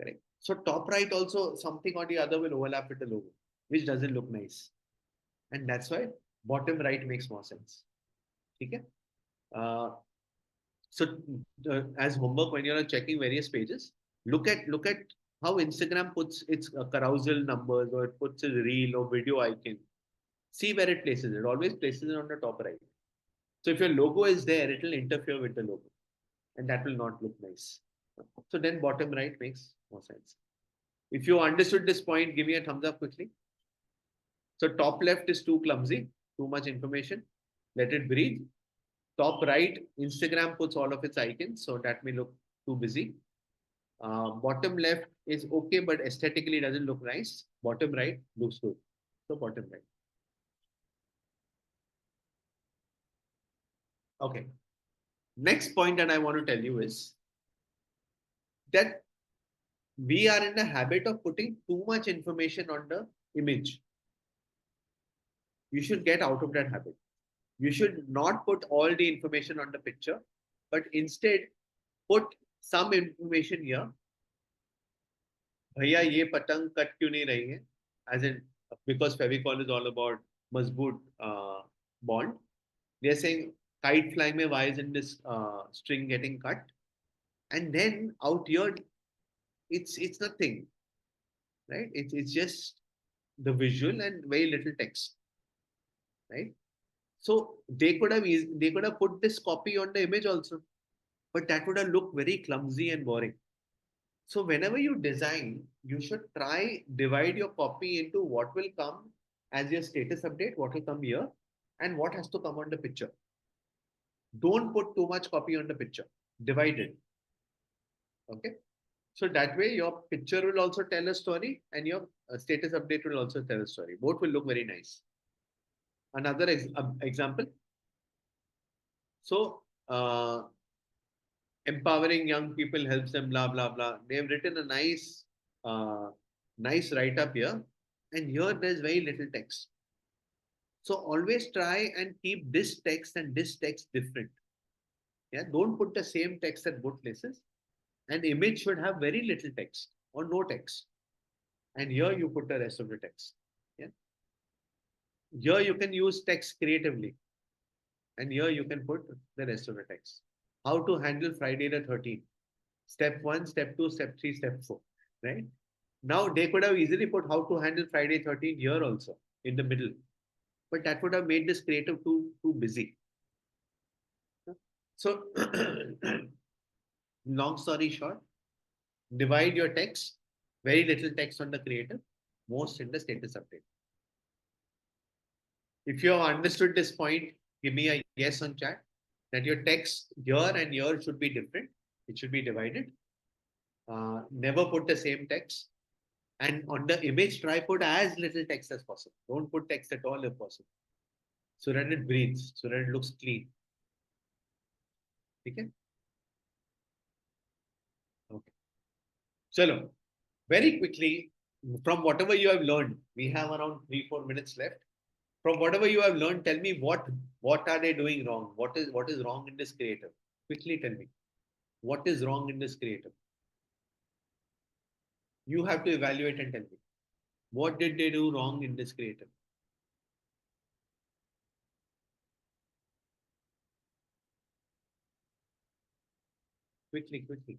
Correct. So top right also something or the other will overlap with the logo, which doesn't look nice. And that's why bottom right makes more sense. Okay. So as homework, when you're checking various pages, look at how Instagram puts its carousel numbers, or it puts a reel or video icon. See where it places it. It always places it on the top right. So if your logo is there, it will interfere with the logo, and that will not look nice. So then bottom right makes more sense. If you understood this point, give me a thumbs up quickly. So top left is too clumsy, too much information. Let it breathe. Top right, Instagram puts all of its icons, so that may look too busy. Bottom left is okay, but aesthetically doesn't look nice. Bottom right looks good. So bottom right. Okay. Next point that I want to tell you is that we are in the habit of putting too much information on the image. You should get out of that habit. You should not put all the information on the picture, but instead put some information here. भैया ये पतंग cut क्यों नहीं रही है? As in, because Fevicol is all about mazboot bond. They're saying kite flying mein, why isn't this string getting cut? And then out here, it's nothing, right? It's just the visual and very little text, right? So they could have put this copy on the image also, but that would have looked very clumsy and boring. So whenever you design, you should try divide your copy into what will come as your status update, what will come here, and what has to come on the picture. Don't put too much copy on the picture. Divide it. Okay. So that way your picture will also tell a story and your status update will also tell a story. Both will look very nice. Another example. So empowering young people helps them, blah, blah, blah. They've written a nice write-up here. And here there's very little text. So always try and keep this text and this text different. Yeah, don't put the same text at both places. An image should have very little text or no text. And here you put the rest of the text. Yeah. Here you can use text creatively. And here you can put the rest of the text. How to handle Friday the 13th. Step 1, step 2, step 3, step 4. Right? Now they could have easily put how to handle Friday 13th here also in the middle. But that would have made this creative too busy. So long story short, divide your text, very little text on the creative, most in the status update. If you have understood this point, give me a yes on chat. that your text here and here should be different. It should be divided. Never put the same text. And on the image, try put as little text as possible. Don't put text at all if possible. So that it breathes, so that it looks clean. Okay? Okay. Chalo. Very quickly, from whatever you have learned, we have around 3-4 minutes left. From whatever you have learned, tell me what are they doing wrong? What is wrong in this creative? Quickly tell me. What is wrong in this creative? You have to evaluate and tell me. What did they do wrong in this creative? Quickly, quickly.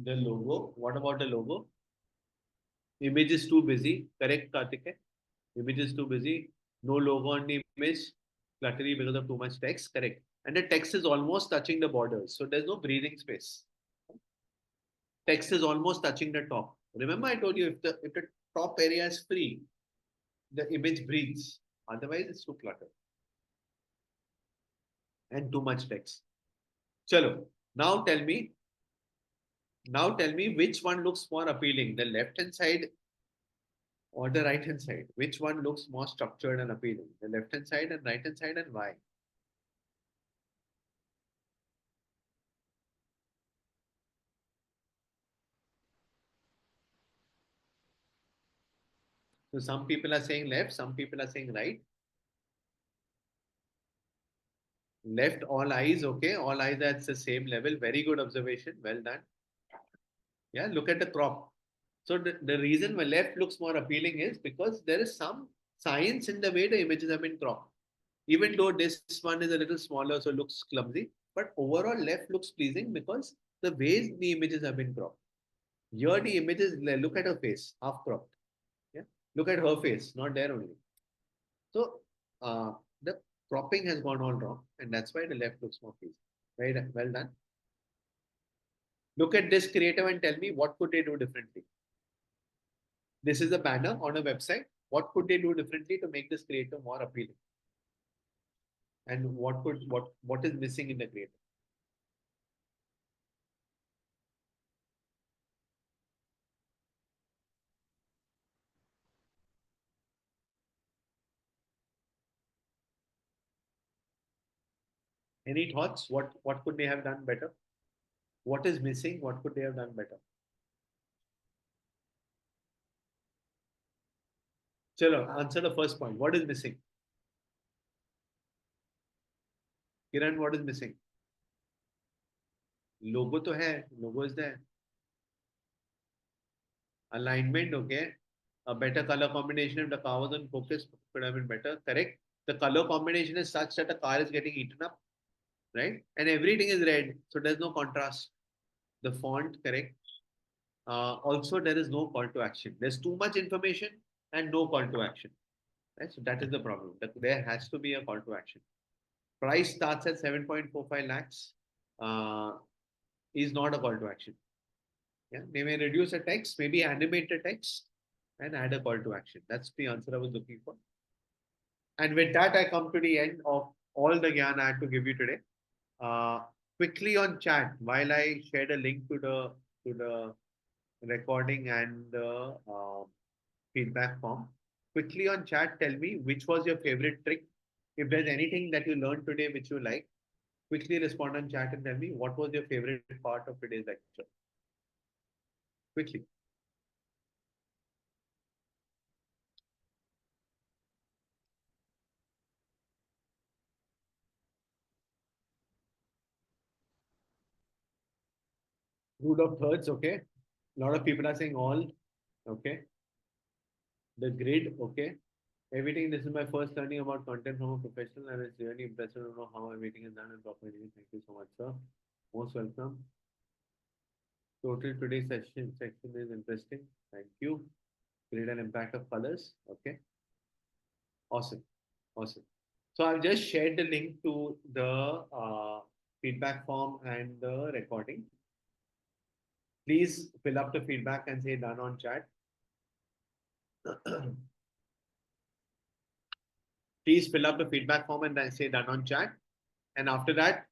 The logo. What about the logo? Image is too busy. Correct, Karthik? Image is too busy. No logo on the image. Cluttery because of too much text. Correct. And the text is almost touching the borders. So there's no breathing space. Text is almost touching the top. Remember, I told you if the top area is free, the image breathes. Otherwise, it's too cluttered and too much text. Chalo. Now tell me. Now tell me which one looks more appealing, the left hand side or the right hand side? Which one looks more structured and appealing? The left hand side and right hand side, and why? So some people are saying left, some people are saying right. Left, all eyes, okay. All eyes are at the same level. Very good observation. Well done. Yeah, look at the crop. So the reason why left looks more appealing is because there is some science in the way the images have been cropped. Even though this one is a little smaller, so it looks clumsy, but overall left looks pleasing because the ways the images have been cropped. Here the images, look at her face, half cropped. Yeah, look at her face, not there only. So the cropping has gone all wrong, and that's why the left looks more pleasing. Very well done. Look at this creative and tell me what could they do differently. This is a banner on a website. What could they do differently to make this creative more appealing? And what is missing in the creative? Any thoughts? What could they have done better? What is missing? What could they have done better? Chalo, answer the first point. What is missing? Kiran, what is missing? Logo to hai. Logo is there. Alignment, okay. A better color combination if the car was on focus could have been better. Correct. The color combination is such that the car is getting eaten up, right? And everything is red, so there's no contrast. The font, correct. Also, there is no call to action. There's too much information and no call to action. Right? So that is the problem. There has to be a call to action. Price starts at 7.45 lakhs. Is not a call to action. Yeah, they may reduce a text, maybe animate the text, and add a call to action. That's the answer I was looking for. And with that, I come to the end of all the gyan I had to give you today. Quickly on chat, while I shared a link to the recording and the feedback form, quickly on chat, tell me which was your favorite trick. If there's anything that you learned today which you like, quickly respond on chat and tell me what was your favorite part of today's lecture. Quickly. Rule of thirds, okay. A lot of people are saying all, okay. The grid, okay. Everything, this is my first learning about content from a professional and it's really impressive to know how everything is done and properly. Thank you so much, sir. Most welcome. Total today's section is interesting. Thank you. Create an impact of colors. Okay. Awesome. Awesome. So I've just shared the link to the feedback form and the recording. Please fill up the feedback and say done on chat. please fill up the feedback form and then say done on chat. And after that,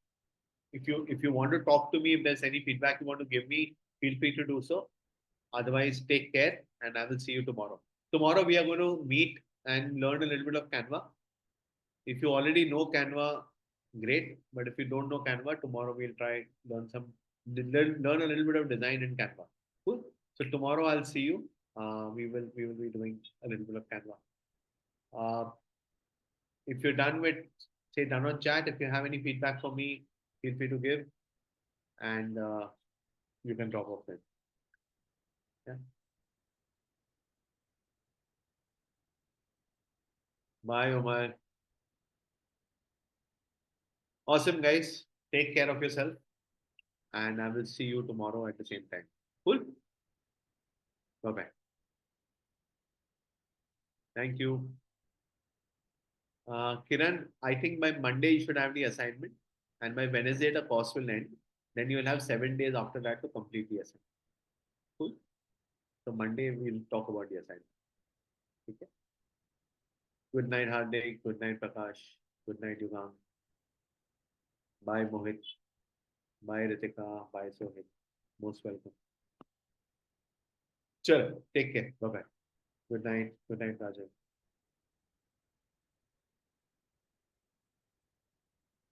if you want to talk to me, if there's any feedback you want to give me, feel free to do so. Otherwise, take care and I will see you tomorrow. Tomorrow we are going to meet and learn a little bit of Canva. If you already know Canva, great. But if you don't know Canva, tomorrow we'll try learn a little bit of design in Canva. Cool. So tomorrow I'll see you. We will be doing a little bit of Canva. If you're done with, say, done on chat, if you have any feedback for me, feel free to give, and you can drop off then. Yeah. Bye, Omar. Awesome, guys. Take care of yourself, and I will see you tomorrow at the same time. Cool. Bye bye. Thank you. Kiran, I think by Monday you should have the assignment, and by Wednesday the course will end. Then you will have 7 days after that to complete the assignment. Cool. So Monday we'll talk about the assignment. Okay. Good night, Hardik. Good night, Prakash. Good night, Yugam. Bye, Mohit. Bye, Ritika. Bye, Sohit. Most welcome. Chalo, take care. Bye bye. Good night. Good night, Rajan.